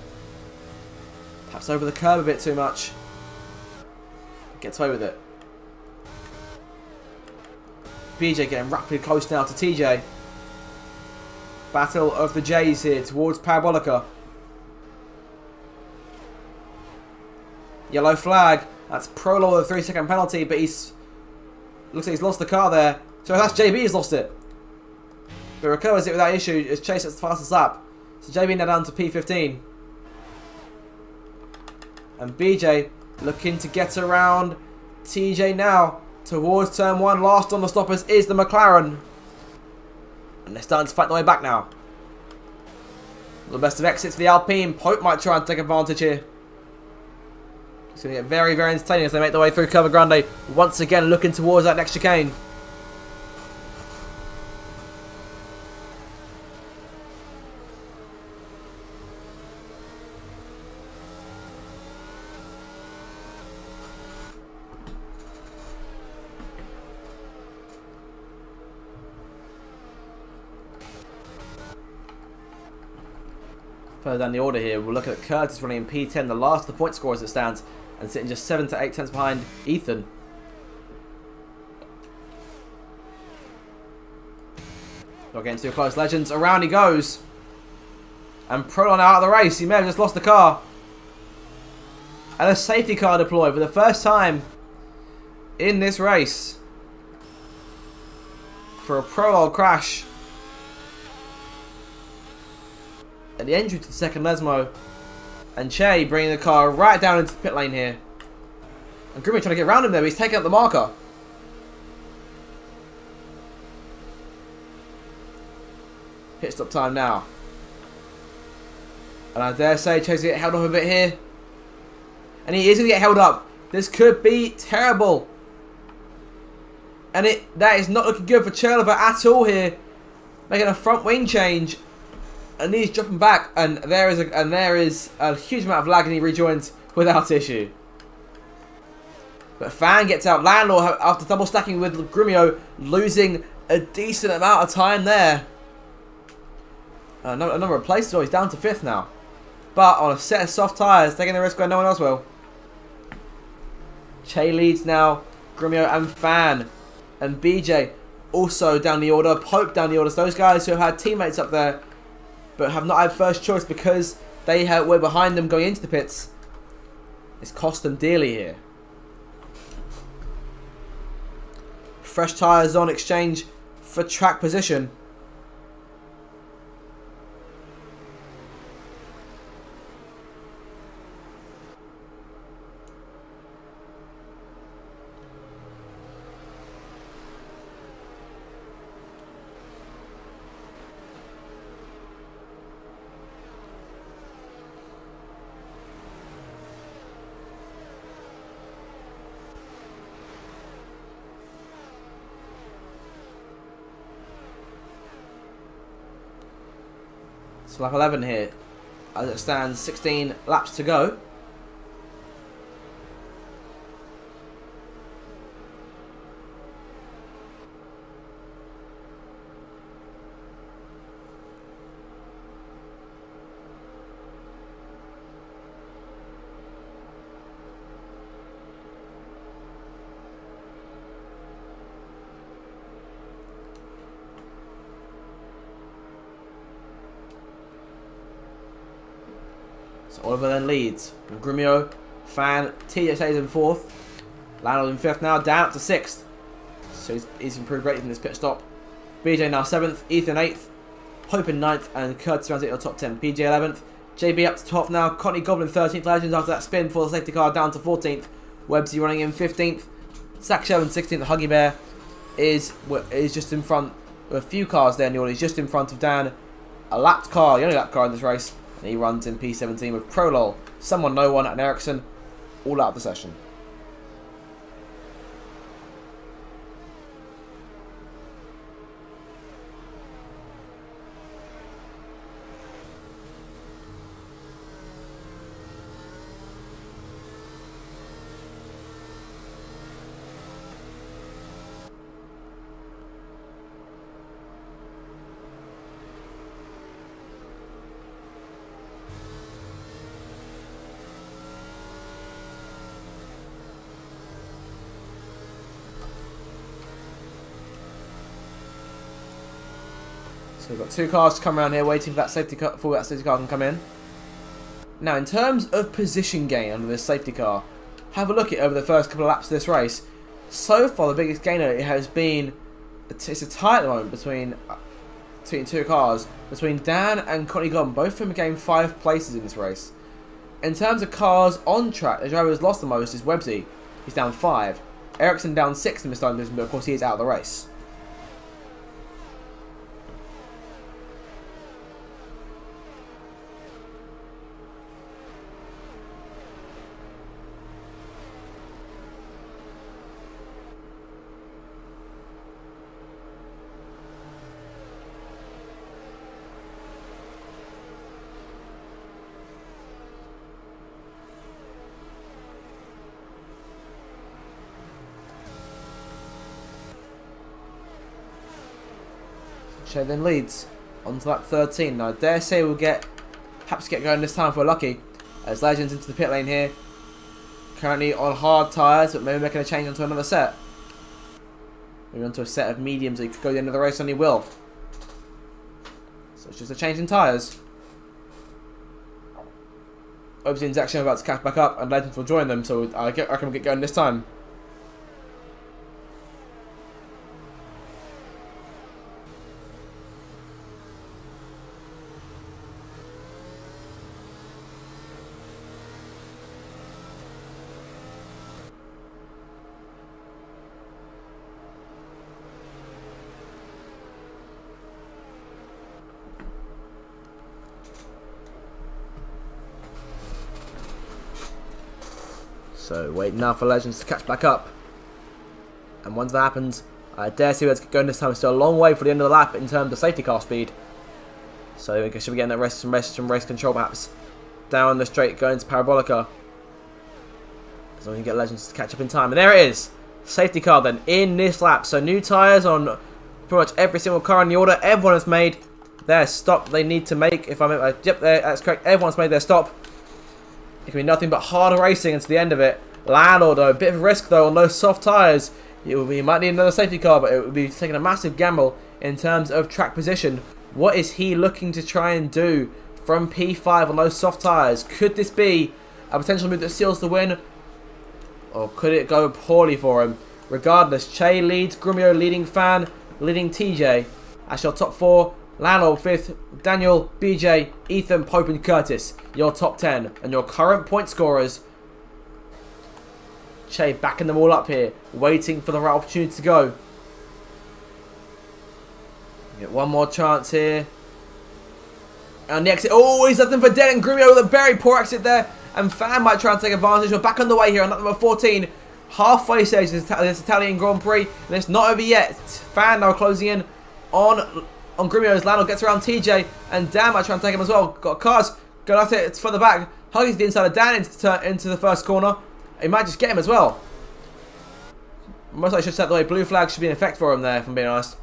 Perhaps over the curb a bit too much. Gets away with it. BJ getting rapidly close now to TJ. Battle of the J's here towards Parabolica. Yellow flag. That's Prologue with a 3-second penalty, but looks like he's lost the car there. So that's JB has lost it. But recovers it without issue as Chase at the fastest lap. So JB now down to P15. And BJ looking to get around TJ now. Towards turn 1, last on the stoppers is the McLaren. And they're starting to fight their way back now. The best of exits for the Alpine. Pope might try and take advantage here. It's going to get very, very entertaining as they make their way through Curva Grande. Once again looking towards that next chicane. Further down the order here, we'll look at Curtis running in P10, the last of the point scorers as it stands, and sitting just 7 to 8 tenths behind Ethan. Not getting too close. Legends, around he goes. And Prolon out of the race. He may have just lost the car. And a safety car deployed for the first time in this race. For a prologue crash. At the entry to the second Lesmo. And Che bringing the car right down into the pit lane here. And Grimmy trying to get around him there, but he's taking up the marker. Pit stop time now. And I dare say Che's going to get held up a bit here. And he is going to get held up. This could be terrible. And that is not looking good for Cherlever at all here. Making a front wing change. And he's dropping back, and there is a huge amount of lag, and he rejoins without issue. But Fan gets out. Landlord, after double stacking with Grumio, losing a decent amount of time there. A number of places, so he's down to 5th now. But on a set of soft tyres, taking the risk where no one else will. Che leads now, Grumio and Fan. And BJ also down the order, Pope down the order. So those guys who have had teammates up there, but have not had first choice because they were behind them going into the pits. It's cost them dearly here. Fresh tyres on exchange for track position. So lap 11 here, as it stands, 16 laps to go. So Oliver then leads. Grumio, Fan, TJ stays in 4th. Lando in 5th now, down to 6th. So he's improved greatly in this pit stop. BJ now 7th, Ethan 8th, Hope in 9th, and Curtis rounds it in the top 10. PJ 11th, JB up to 12th now, Courtney Goblin 13th, Legends after that spin for the safety car down to 14th. Websy running in 15th, Zach Sherman 16th, Huggy Bear is just in front of a few cars there in the order. He's just in front of Dan, a lapped car, the only lapped car in this race, and he runs in P17 with Prolol, Someone No One, and Ericsson all out of the session. So we've got 2 cars to come around here waiting for that safety car, before that safety car can come in. Now, in terms of position gain under this safety car, have a look at over the first couple of laps of this race. So far, the biggest gainer it has been, it's a tie at the moment between 2 cars, between Dan and Connie Goblin. Both of them gained 5 places in this race. In terms of cars on track, the driver who's lost the most is Websy. He's down 5. Ericsson down 6 in this time, but of course he is out of the race. Shea then leads on to lap 13. Now I dare say we'll perhaps get going this time if we're lucky. As Legends into the pit lane here. Currently on hard tyres, but maybe making a change onto another set. Maybe onto a set of mediums that he could go to the end of the race, and he will. So it's just a change in tyres. Obviously, Zach Sherman about to catch back up, and Legends will join them, so I reckon we'll get going this time. So waiting now for Legends to catch back up. And once that happens, I dare see where it's going this time. It's still a long way for the end of the lap in terms of safety car speed. So we should be getting that some race control perhaps. Down the straight going to Parabolica. So we can get Legends to catch up in time. And there it is. Safety car then in this lap. So new tyres on pretty much every single car in the order. Everyone has made their stop they need to make. If I'm yep, that's correct. Everyone's made their stop. It can be nothing but hard racing until the end of it. Landlord though, a bit of a risk though on those soft tyres. You might need another safety car, but it would be taking a massive gamble in terms of track position. What is he looking to try and do from P5 on those soft tyres? Could this be a potential move that seals the win? Or could it go poorly for him? Regardless, Che leads, Grumio leading Fan, leading TJ. That's your top 4. Landlord 5th, Daniel, BJ, Ethan, Pope and Curtis. Your top 10 and your current point scorers. Che backing them all up here, waiting for the right opportunity to go. Get one more chance here. And the exit. Oh, he's nothing for dead, and Grumio with a very poor exit there. And Fan might try and take advantage. We're back on the way here on lap number 14. Halfway stage this Italian Grand Prix. And it's not over yet. Fan now closing in on Grumio as Lando gets around TJ. And Dan might try and take him as well. Got cars going after it. It's further back. Huggies the inside of Dan into the first corner. He might just get him as well. Most likely should set the way. Blue flag should be in effect for him there, if I'm being honest.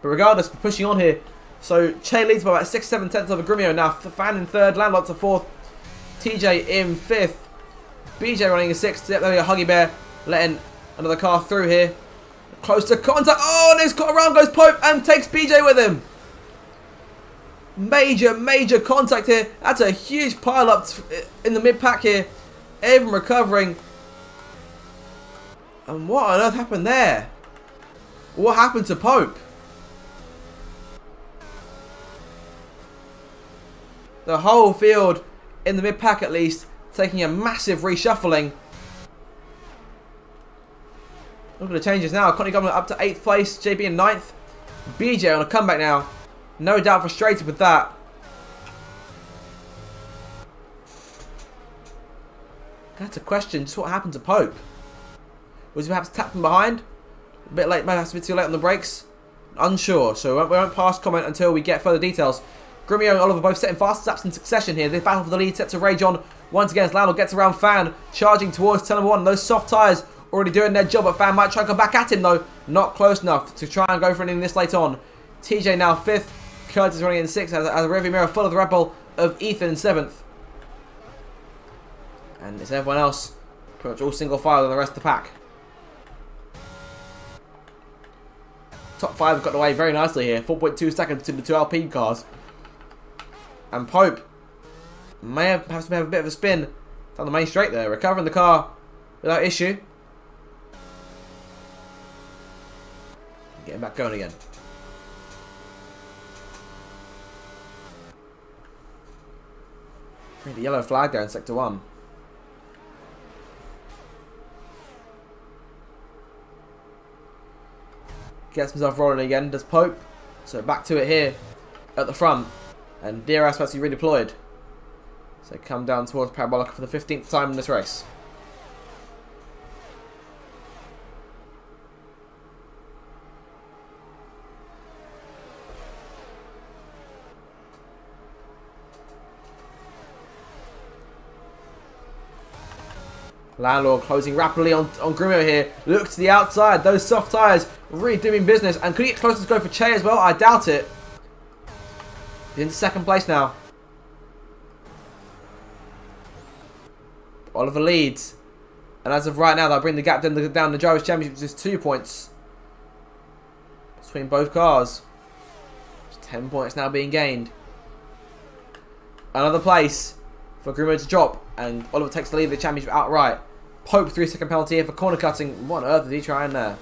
But regardless, we're pushing on here. So Che leads by about 6-7 tenths over Grumio. Now Fan in 3rd, Landlord to 4th, TJ in 5th, BJ running in 6th. There we go, Huggy Bear letting another car through here. Close to contact. Oh, and he's got around, goes Pope and takes BJ with him. Major contact here. That's a huge pile up in the mid pack here. Everyone recovering. And what on earth happened there? What happened to Pope? The whole field, in the mid pack at least, taking a massive reshuffling. Look at the changes now. Conti Governor up to 8th place. JB in 9th. BJ on a comeback now. No doubt frustrated with that. That's a question. Just what happened to Pope? Was he perhaps tapped from behind? A bit late. Might have to be too late on the brakes. Unsure. So we won't pass comment until we get further details. Grumio and Oliver both setting fast laps in succession here. This battle for the lead set to rage on once again as Lando gets around Fan, charging towards turn number 1. Those soft tyres already doing their job, but Fan might try and come back at him though. Not close enough to try and go for anything this late on. TJ now 5th. Curtis running in 6th as a rearview mirror full of the Red Bull of Ethan in 7th. And it's everyone else pretty much all single file than the rest of the pack. Top 5 got away very nicely here. 4.2 seconds to the 2 Alpine cars. And Pope may have a bit of a spin down the main straight there. Recovering the car without issue. Getting back going again. The yellow flag there in Sector 1. Gets himself rolling again, does Pope. So back to it here at the front. And DRS actually redeployed. So come down towards Parabolica for the 15th time in this race. Landlord closing rapidly on Grumio here. Look to the outside. Those soft tyres really doing business. And could he get closer to go for Che as well? I doubt it. He's in 2nd place now. Oliver leads. And as of right now, they'll bring the gap down the Drivers' Championship to just 2 points between both cars. Just 10 points now being gained. Another place for Grumio to drop. And Oliver takes the lead of the championship outright. Pope 3-second penalty here for corner cutting. What on earth is he trying there?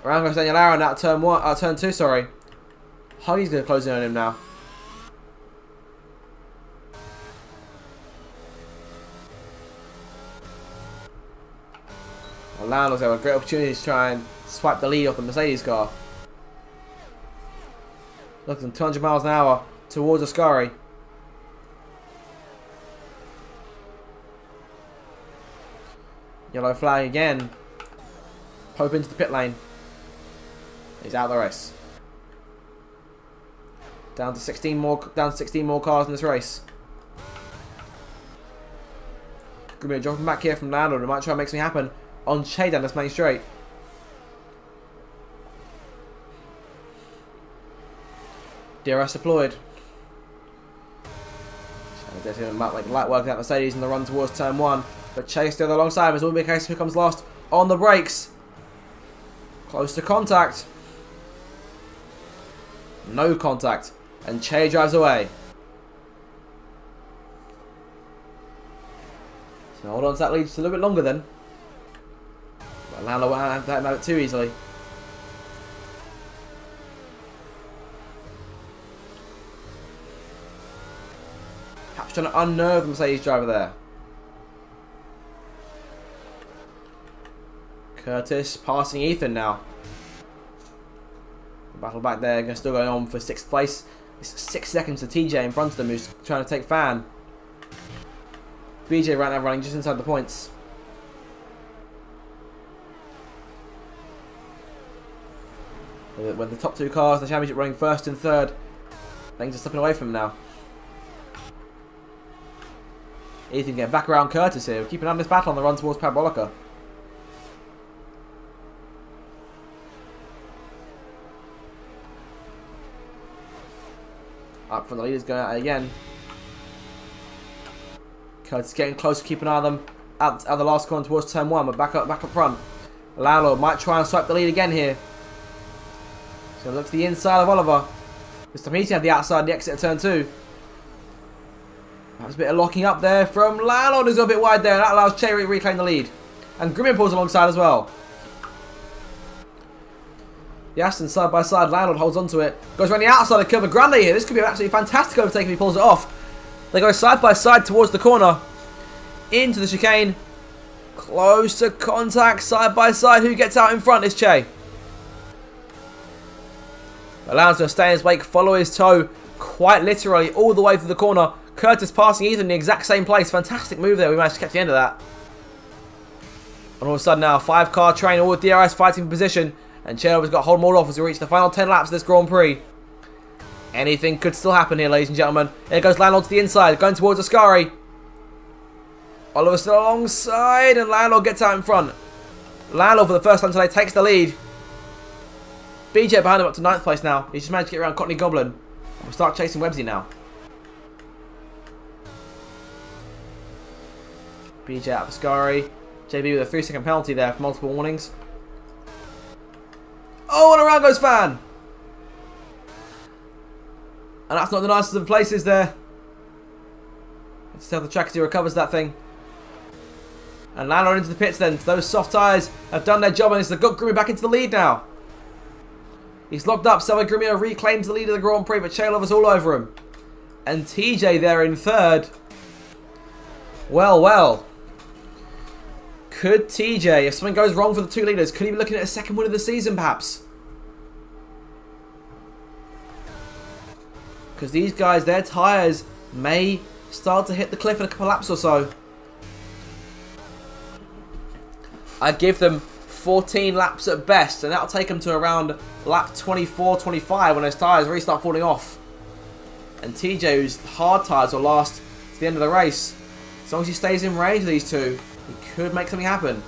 Around goes Daniel Aaron out of turn 2, sorry. Huggy's going to close in on him now. Well, Lando's have a great opportunity to try and swipe the lead off the Mercedes car. Looking 200 miles an hour towards Ascari. Yellow flag again. Pope into the pit lane. He's out of the race. Down to 16 more cars in this race. Grumio dropping back here from Lando. It might try and make something happen on Che down this main straight. DRS deployed. Like light work out Mercedes in the run towards turn 1. But Che still alongside him. It's all be a case of who comes last on the brakes. Close to contact. No contact. And Che drives away. So hold on to that lead just a little bit longer then. But Lando won't have it too easily. Perhaps trying to unnerve the Mercedes driver there. Curtis passing Ethan now. The battle back there, still going on for 6th place. It's 6 seconds to TJ in front of them, who's trying to take Fan. BJ right now running just inside the points. With the top 2 cars in the championship running 1st and 3rd, things are slipping away from him now. Ethan getting back around Curtis here, keeping on this battle on the run towards Parabolica. Up from the leaders going out again. Curtis getting close, keep an eye on them out the last corner towards turn 1, but back up front. Lalo might try and swipe the lead again here. So look to the inside of Oliver. This time he's had the outside, the exit of turn 2. That was a bit of locking up there from Landlord, who's got a bit wide there. That allows Che to reclaim the lead. And Grimmy pulls alongside as well. The Aston side by side, Landlord holds onto it. Goes around the outside of Cover Grande here. This could be an absolutely fantastic overtake if he pulls it off. They go side by side towards the corner. Into the chicane. Close to contact, side by side. Who gets out in front is Che. Allows him to stay in his wake, follow his toe, quite literally all the way through the corner. Curtis passing Ethan in the exact same place. Fantastic move there. We managed to catch the end of that. And all of a sudden now, 5-car train, all with DRS fighting for position. And Chelover's got to hold them all off as we reach the final 10 laps of this Grand Prix. Anything could still happen here, ladies and gentlemen. Here goes Landlord to the inside, going towards Ascari. Oliver still alongside, and Landlord gets out in front. Landlord, for the first time today, takes the lead. BJ behind him up to 9th place now. He's just managed to get around Courtney Goblin. We'll start chasing Websy now. BJ out for Ascari. JB with a 3-second penalty there for multiple warnings. Oh, and around goes Fan. And that's not the nicest of places there. Let's see how the track as he recovers that thing. And Landlord into the pits then. Those soft tyres have done their job and it's got Grimmy back into the lead now. He's locked up. Selva Grimmy reclaims the lead of the Grand Prix, but Chailover's all over him. And TJ there in 3rd. Well, well. Could TJ, if something goes wrong for the 2 leaders, could he be looking at a 2nd win of the season perhaps? Because these guys, their tyres may start to hit the cliff in a couple laps or so. I'd give them 14 laps at best, and that'll take them to around lap 24, 25 when those tyres really start falling off. And TJ, whose hard tyres will last to the end of the race, as long as he stays in range of these two, he could make something happen.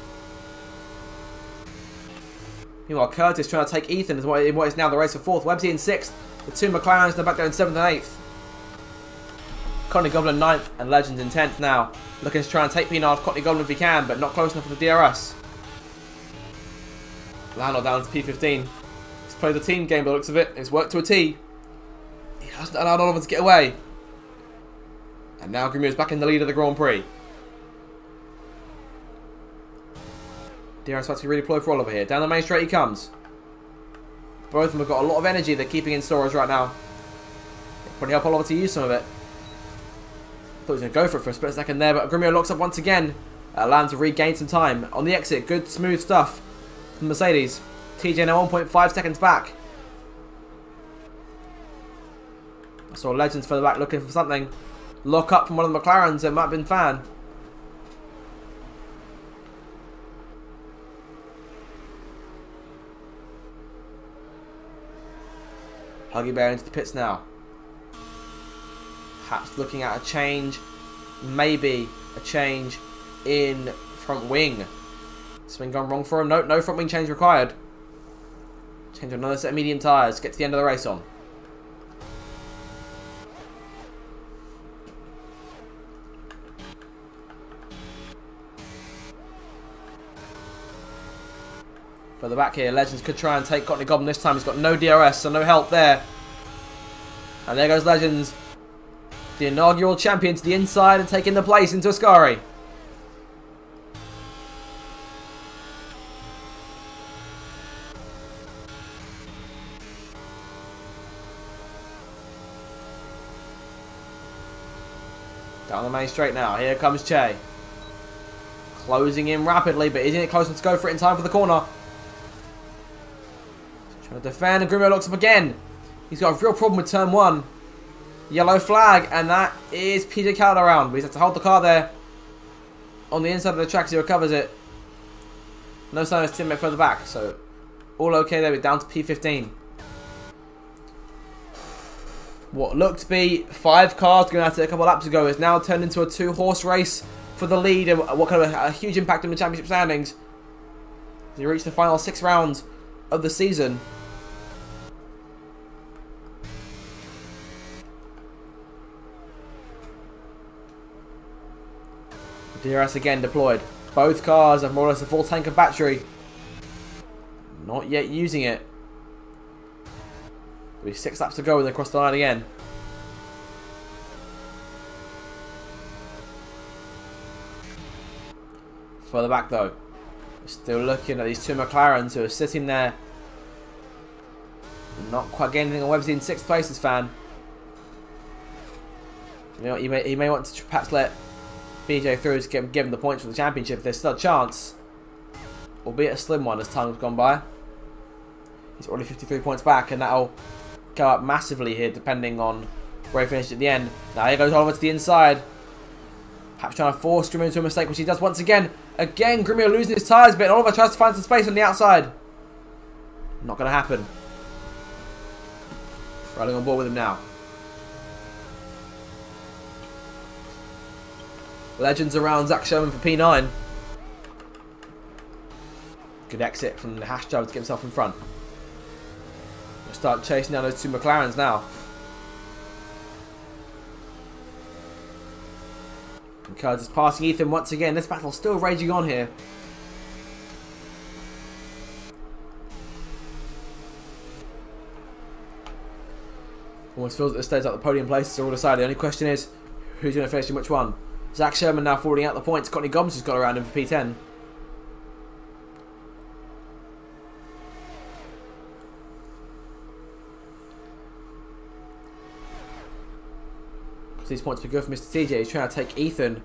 Meanwhile, Curtis trying to take Ethan in what is now the race for 4th. Websy in 6th. The 2 McLarens in the back there in 7th and 8th. Courtney Goblin 9th and Legends in 10th now. Looking to try and take Pienaar off Courtney Goblin if he can, but not close enough for the DRS. Landlord down to P15. He's played the team game by the looks of it. It's worked to a T. He hasn't allowed Oliver to get away. And now Grimmy is back in the lead of the Grand Prix. DRS about to really deploy for Oliver here. Down the main straight he comes. Both of them have got a lot of energy they're keeping in storage right now. Probably help Oliver to use some of it. I thought he was going to go for it for a split second there, but Grimmy locks up once again. Allowing him to regain some time. On the exit, good smooth stuff from Mercedes. TJ now 1.5 seconds back. I saw Legends further back looking for something. Lock up from one of the McLarens. It might have been Fan. Huggy Bear into the pits now. Perhaps looking at a change. Maybe a change in front wing. Something gone wrong for him? Nope, no front wing change required. Change another set of medium tyres. Get to the end of the race on. Further back here, Legends could try and take Courtney Goblin this time. He's got no DRS, so no help there. And there goes Legends. The inaugural champion to the inside and taking the place into Ascari. Down the main straight now. Here comes Che. Closing in rapidly, but isn't it close enough to go for it in time for the corner? Trying to defend, and Grimmo locks up again. He's got a real problem with turn 1. Yellow flag, and that is PJ Calderon. We just have to hold the car there on the inside of the track as he recovers it. No sign of his teammate further back, so all okay there. We're down to P15. What looked to be 5 cars going at it a couple of laps ago is now turned into a 2-horse race for the lead, and what kind of a huge impact on the championship standings. As we reach the final 6 rounds of the season. DRS again deployed. Both cars have more or less a full tank of battery. Not yet using it. There'll be 6 laps to go and they cross the line again. Further back though. We're still looking at these two McLarens who are sitting there. Not quite getting anything on Websy in 6th place as fan. You know, he may want to perhaps let BJ through to give him the points for the championship if there's still a chance. Albeit a slim one as time has gone by. He's already 53 points back, and that'll go up massively here depending on where he finished at the end. Now here goes Oliver to the inside. Perhaps trying to force Grimio into a mistake, which he does once again. Again, Grimio losing his tyres a bit, and Oliver tries to find some space on the outside. Not going to happen. Riding on board with him now. Legends around Zach Sherman for P9. Good exit from the hash driver to get himself in front. We'll start chasing down those two McLarens now. And Curtis passing Ethan once again. This battle's still raging on here. Almost feels at this stage like the podium places are all decided. The only question is, who's going to finish in which one? Zach Sherman now falling out the points. Courtney Gomes has got around him for P10. So these points will be good for Mr. TJ. He's trying to take Ethan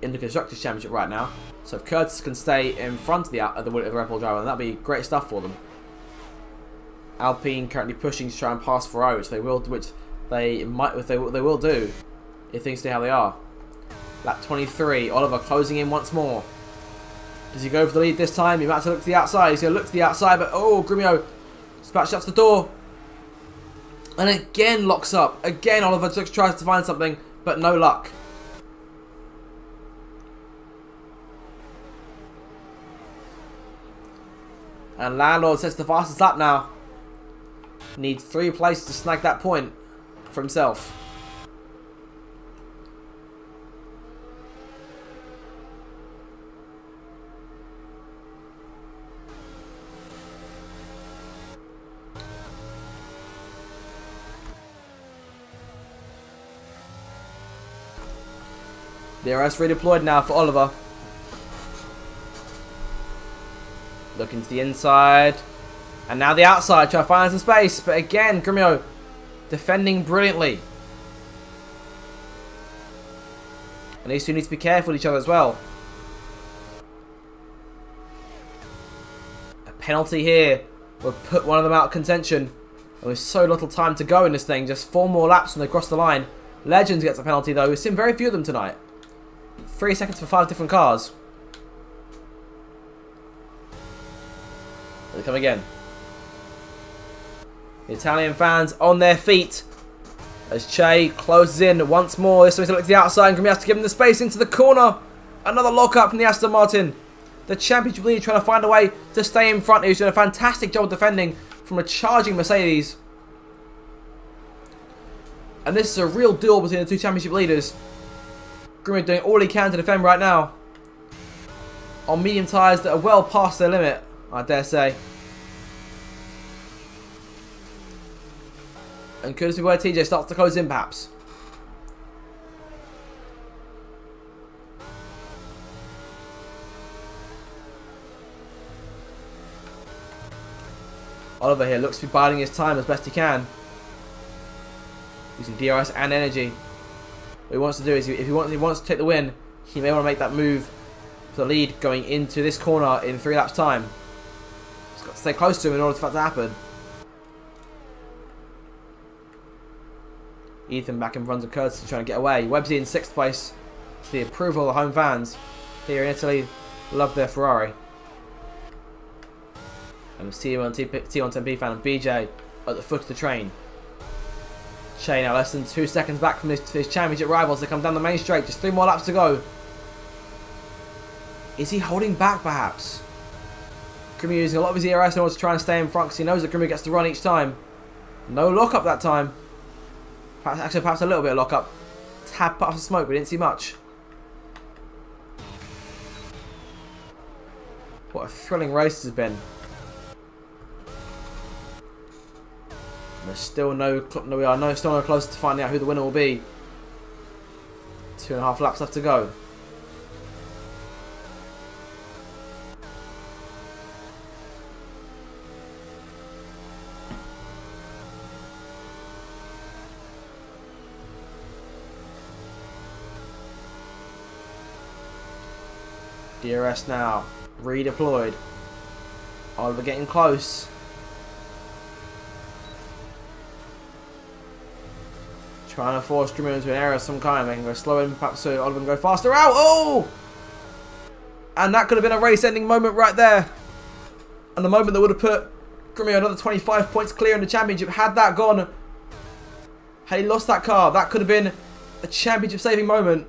in the Constructors' Championship right now. So if Curtis can stay in front of the Red Bull driver, then that'd be great stuff for them. Alpine currently pushing to try and pass Ferrari, which they will do if things stay how they are. Lap 23, Oliver closing in once more. Does he go for the lead this time? He might have to look to the outside. He's going to look to the outside, but oh, Grimio shuts the door. And again locks up. Again, Oliver tries to find something, but no luck. And Landlord sets the fastest lap now. Needs 3 places to snag that point for himself. DRS redeployed now for Oliver. Looking to the inside. And now the outside, trying to find some space. But again, Grimio defending brilliantly. And these two need to be careful with each other as well. A penalty here will put one of them out of contention. And with so little time to go in this thing, just 4 more laps when they cross the line. Legends gets a penalty though. We've seen very few of them tonight. 3 seconds for 5 different cars. They come again. The Italian fans on their feet as Che closes in once more. This time he's look to the outside and Grimio has to give him the space into the corner. Another lock-up from the Aston Martin. The championship lead trying to find a way to stay in front. He's doing a fantastic job defending from a charging Mercedes. And this is a real duel between the two championship leaders. Grimio doing all he can to defend right now. On medium tyres that are well past their limit, I dare say. And could this be where TJ starts to close in perhaps? Oliver here looks to be biding his time as best he can. Using DRS and energy. What he wants to do is, if he wants to take the win, he may want to make that move for the lead going into this corner in 3 laps time. He's got to stay close to him in order for that to happen. Ethan back in front of Curtis trying to get away. Websy in 6th place to the approval of the home fans here in Italy. Love their Ferrari. And T110P fan and BJ at the foot of the train. Che now less than 2 seconds back from his championship rivals. They come down the main straight. Just 3 more laps to go. Is he holding back perhaps? Grimio using a lot of his ERS in order to try and stay in front because he knows that Grimio gets to run each time. No lock-up that time. Perhaps a little bit of lock-up. Tad puff of smoke, we didn't see much. What a thrilling race this has been. There's still still no closer to finding out who the winner will be. 2.5 laps left to go. DRS now redeployed. Oliver getting close. Trying to force Grimio into an error of some kind, making him go slow in, perhaps so Oliver can go faster out. Oh! And that could have been a race-ending moment right there. And the moment that would have put Grimio another 25 points clear in the championship. Had that gone, had he lost that car, that could have been a championship-saving moment.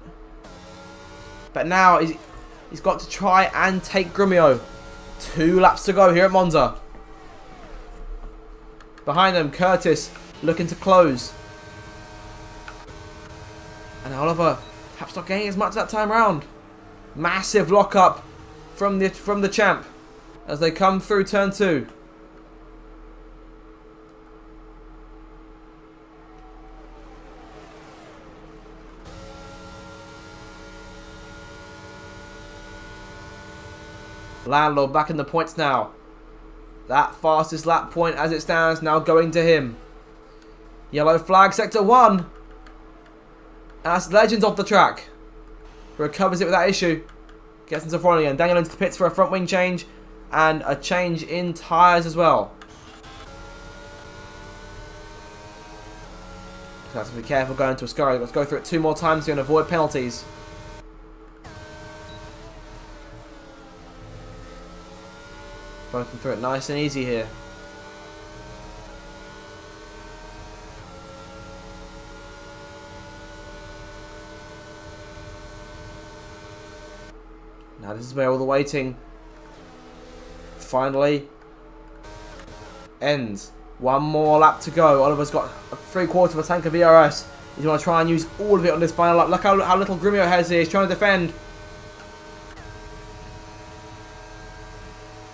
But now he's got to try and take Grimio. 2 laps to go here at Monza. Behind them, Curtis looking to close. And Oliver perhaps not getting as much that time round. Massive lockup from the champ as they come through turn 2. Landlord back in the points now. That fastest lap point as it stands now going to him. Yellow flag, sector 1. That's Legends off the track. Recovers it without issue. Gets into front again. Daniel into the pits for a front wing change. And a change in tyres as well. So have to be careful going to Ascari. Let's go through it 2 more times here and avoid penalties. Both through it nice and easy here. Now this is where all the waiting finally ends. 1 more lap to go. Oliver's got 3/4 of a tank of ERS. He's going to try and use all of it on this final lap. Look how little Grimio has here. He's trying to defend.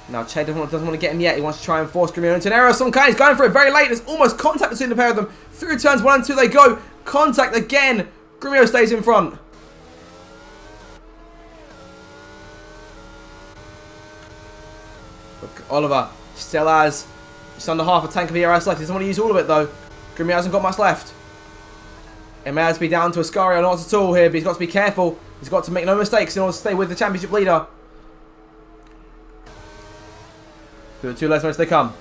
Now Che doesn't want to get him yet. He wants to try and force Grimio into an error of some kind. He's going for it very late. There's almost contact between the pair of them. Through turns 1 and 2 they go. Contact again. Grimio stays in front. Look, Oliver still has just under half a tank of ERS left. He doesn't want to use all of it though. Grimio hasn't got much left. It may have to be down to Ascari or not at all here, but he's got to be careful. He's got to make no mistakes in order to stay with the championship leader. To the 2 last race they come.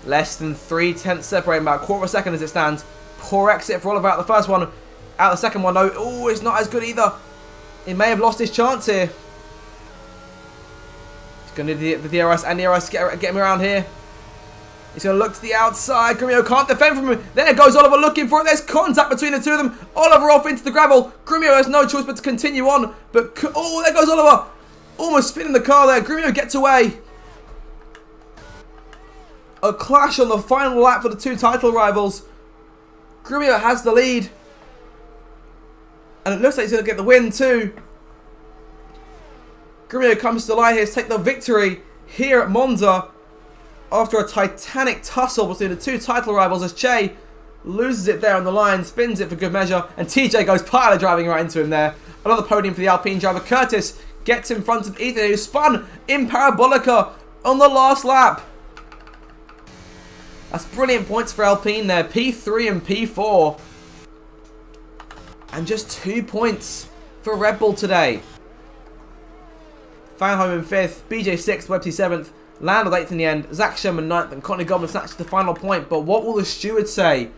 Less than 3/10 separating, about 1/4 of a second as it stands. Poor exit for Oliver out the first one. Out the second one though. Oh, it's not as good either. He may have lost his chance here. He's going to need the DRS and the DRS to get him around here. He's going to look to the outside. Grimio can't defend from him. There goes Oliver looking for it. There's contact between the 2 of them. Oliver off into the gravel. Grimio has no choice but to continue on. But, oh, there goes Oliver. Almost spinning the car there. Grimio gets away. A clash on the final lap for the 2 title rivals. Grimio has the lead. And it looks like he's going to get the win too. Grimio comes to the line here to take the victory here at Monza. After a titanic tussle between the 2 title rivals as Che loses it there on the line, spins it for good measure. And TJ goes pilot driving right into him there. Another podium for the Alpine driver. Curtis gets in front of Ethan, who spun in Parabolica on the last lap. That's brilliant points for Alpine there. P3 and P4. And just 2 points for Red Bull today. Fanholm in 5th. BJ 6th. Websy 7th. Landed 8th in the end. Zach Sherman 9th. And Courtney Goblin snatched the final point. But what will the stewards say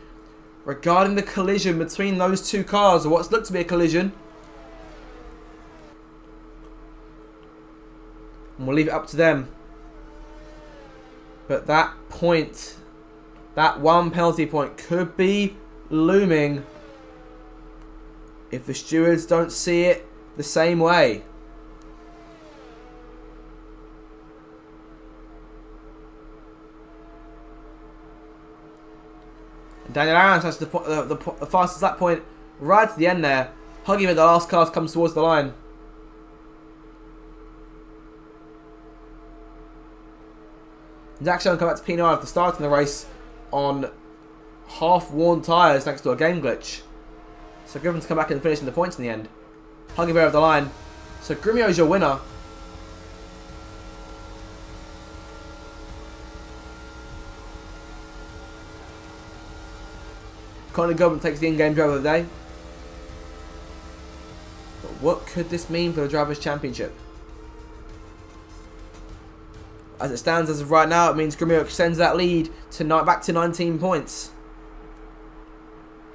regarding the collision between those 2 cars? Or what's looked to be a collision? And we'll leave it up to them. But that point... that 1 penalty point could be looming if the stewards don't see it the same way. Daniel Arons has the fastest lap point right to the end there, hugging with the last car comes towards the line. Zach Sherman come back to P9 after starting the race on half-worn tyres thanks to a game glitch. So Griffin's come back and finishing the points in the end. Huggy Bear of the line. So Grumio's your winner. Courtney Goodman takes the in-game driver of the day. But what could this mean for the Drivers' Championship? As it stands as of right now, it means Grumio extends that lead to back to 19 points.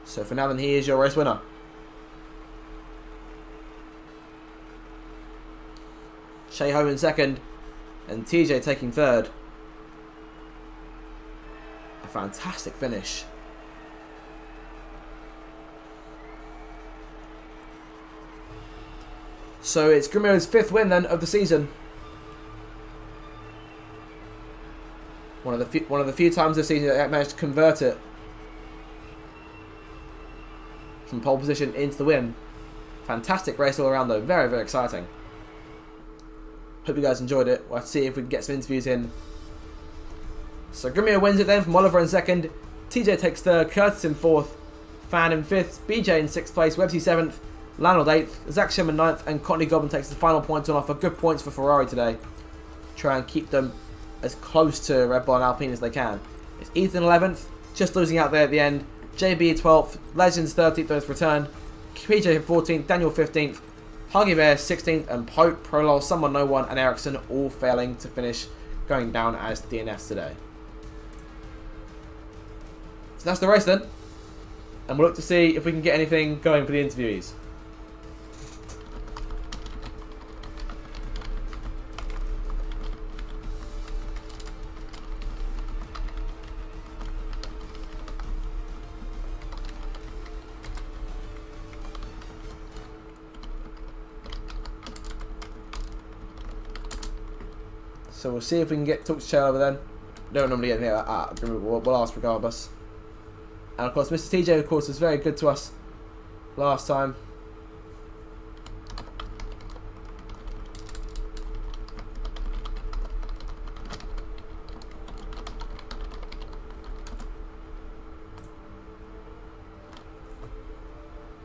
So for now, then, he is your race winner. Shea home in second, and TJ taking third. A fantastic finish. So it's Grumio's 5th win then of the season. One of the few times this season that managed to convert it from pole position into the win. Fantastic race all around though. Very, very exciting. Hope you guys enjoyed it. We'll have to see if we can get some interviews in. So Grumio wins it then from Oliver in second. TJ takes third. Curtis in fourth. Fan in fifth. BJ in sixth place. Websy 7th. Lionel 8th. Zach Shim in 9th. And Courtney Goblin takes the final points on offer. Good points for Ferrari today. Try and keep them as close to Red Bull and Alpine as they can. It's Ethan 11th. Just losing out there at the end. JB 12th. Legends 13th on his return. PJ 14th. Daniel 15th. Huggy Bear 16th, and Pope, Prolol, Someone No One, and Ericsson all failing to finish, going down as DNFs today. So that's the race then, and we'll look to see if we can get anything going for the interviewees. So we'll see if we can talk to Shell over then. Don't normally get anything like that. We'll ask regardless. And of course, Mr. TJ, of course, was very good to us last time.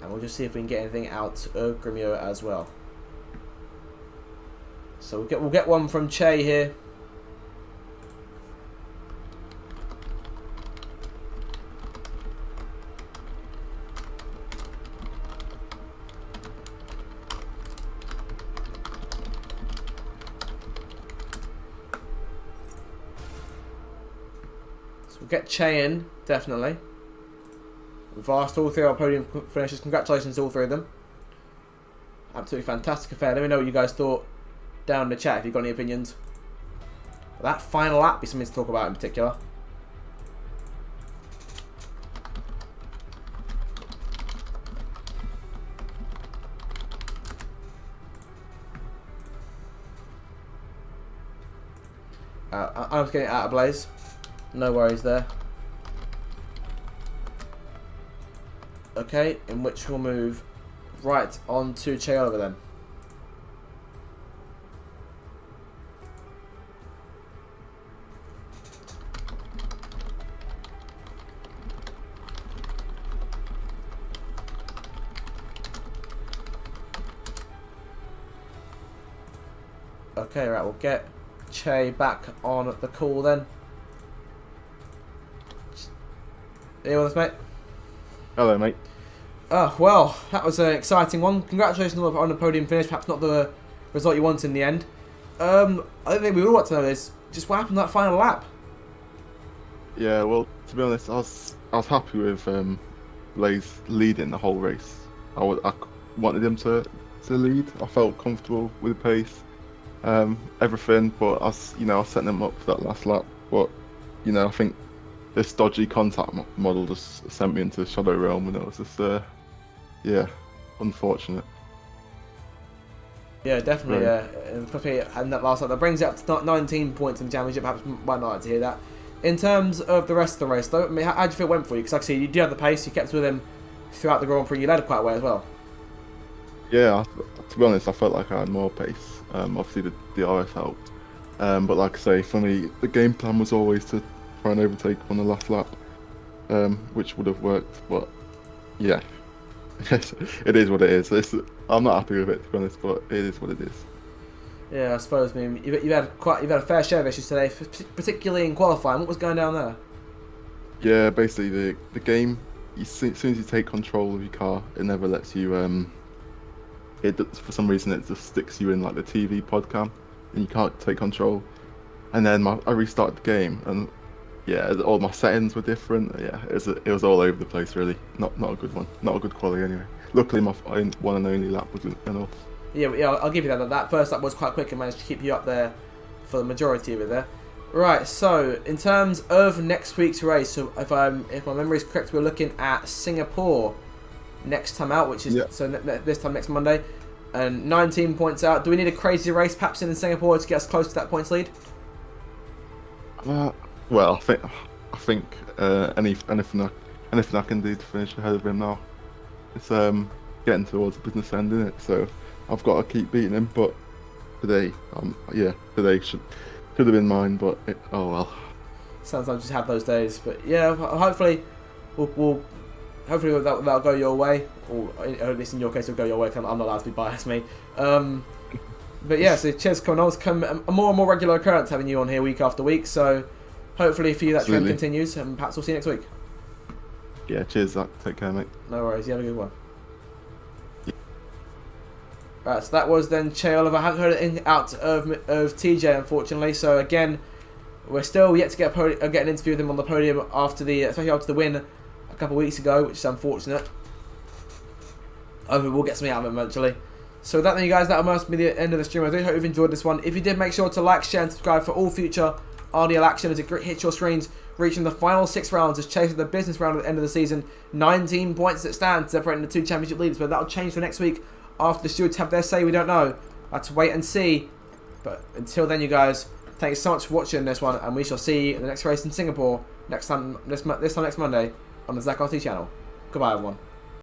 And we'll just see if we can get anything out of Grumio as well. So we'll get one from Che here. So we'll get Che in, definitely. We've asked all 3 of our podium finishers. Congratulations to all 3 of them. Absolutely fantastic affair. Let me know what you guys thought down in the chat if you've got any opinions. But that final lap be something to talk about in particular. I'm getting out of Blaze. No worries there. Okay, in which we'll move right on to Che Oliver then. Okay, right, we'll get Che back on the call then. Are you with us, mate? Hello, mate. Oh, well, that was an exciting one. Congratulations on the podium finish. Perhaps not the result you wanted in the end. I think we all want to know is just what happened in that final lap. Yeah, well, to be honest, I was happy with Blaze leading the whole race. I wanted him to lead. I felt comfortable with the pace, everything. But I was setting him up for that last lap. But I think this dodgy contact model just sent me into the shadow realm, and it was just yeah, unfortunate. Yeah, definitely. Right. And especially in that last lap, that brings it up to 19 points in the championship. Perhaps might not like to hear that. In terms of the rest of the race, though, I mean, how do you feel it went for you? Because like I see, you did have the pace. You kept with him throughout the Grand Prix. You led quite well as well. Yeah, to be honest, I felt like I had more pace. Obviously, the DRS helped. But like I say, for me, the game plan was always to try and overtake on the last lap. which would have worked, but yeah, it is what it is. I'm not happy with it, to be honest, but it is what it is. Yeah, I suppose. I mean, you've had a fair share of issues today, particularly in qualifying. What was going down there? Yeah, basically the game. As soon as you take control of your car, it never lets you. For some reason it just sticks you in like the TV pod cam, and you can't take control. And then I restarted the game, and yeah, all my settings were different. Yeah, it was all over the place really. Not a good one. Not a good quality anyway. Luckily my one and only lap was enough. Yeah, I'll give you that. That first lap was quite quick and managed to keep you up there for the majority of it there. Right, so in terms of next week's race, so if my memory is correct, we're looking at Singapore next time out, which is this time next Monday, and 19 points out. Do we need a crazy race perhaps in Singapore to get us close to that points lead? Well, I think anything I can do to finish ahead of him now. It's getting towards the business end, isn't it? So I've got to keep beating him. But today, today should have been mine. But oh well. Sometimes I just have those days. But yeah, hopefully that'll go your way, or at least in your case, it'll go your way. 'Cause I'm not allowed to be biased, me. But yeah, so cheers for coming on. It's become a more and more regular occurrence having you on here week after week. So hopefully for you that trend continues, and perhaps we'll see you next week. Yeah, cheers, Zach. Take care, mate. No worries. You have a good one. Right, so that was then Che Oliver. I haven't heard anything out of TJ, unfortunately. So again, we're still yet to get an interview with him on the podium especially after the win a couple of weeks ago, which is unfortunate. We'll get something out of him eventually. So with that then, you guys, that must be the end of the stream. I do hope you've enjoyed this one. If you did, make sure to like, share and subscribe for all future RDL action as it hits your screens, reaching the final 6 rounds as chasing the business round at the end of the season. 19 points that stand, separating the 2 championship leaders, but that'll change for next week after the stewards have their say. We don't know. I'll have to wait and see. But until then, you guys, thank you so much for watching this one, and we shall see you in the next race in Singapore this time next Monday on the Zach RT channel. Goodbye, everyone.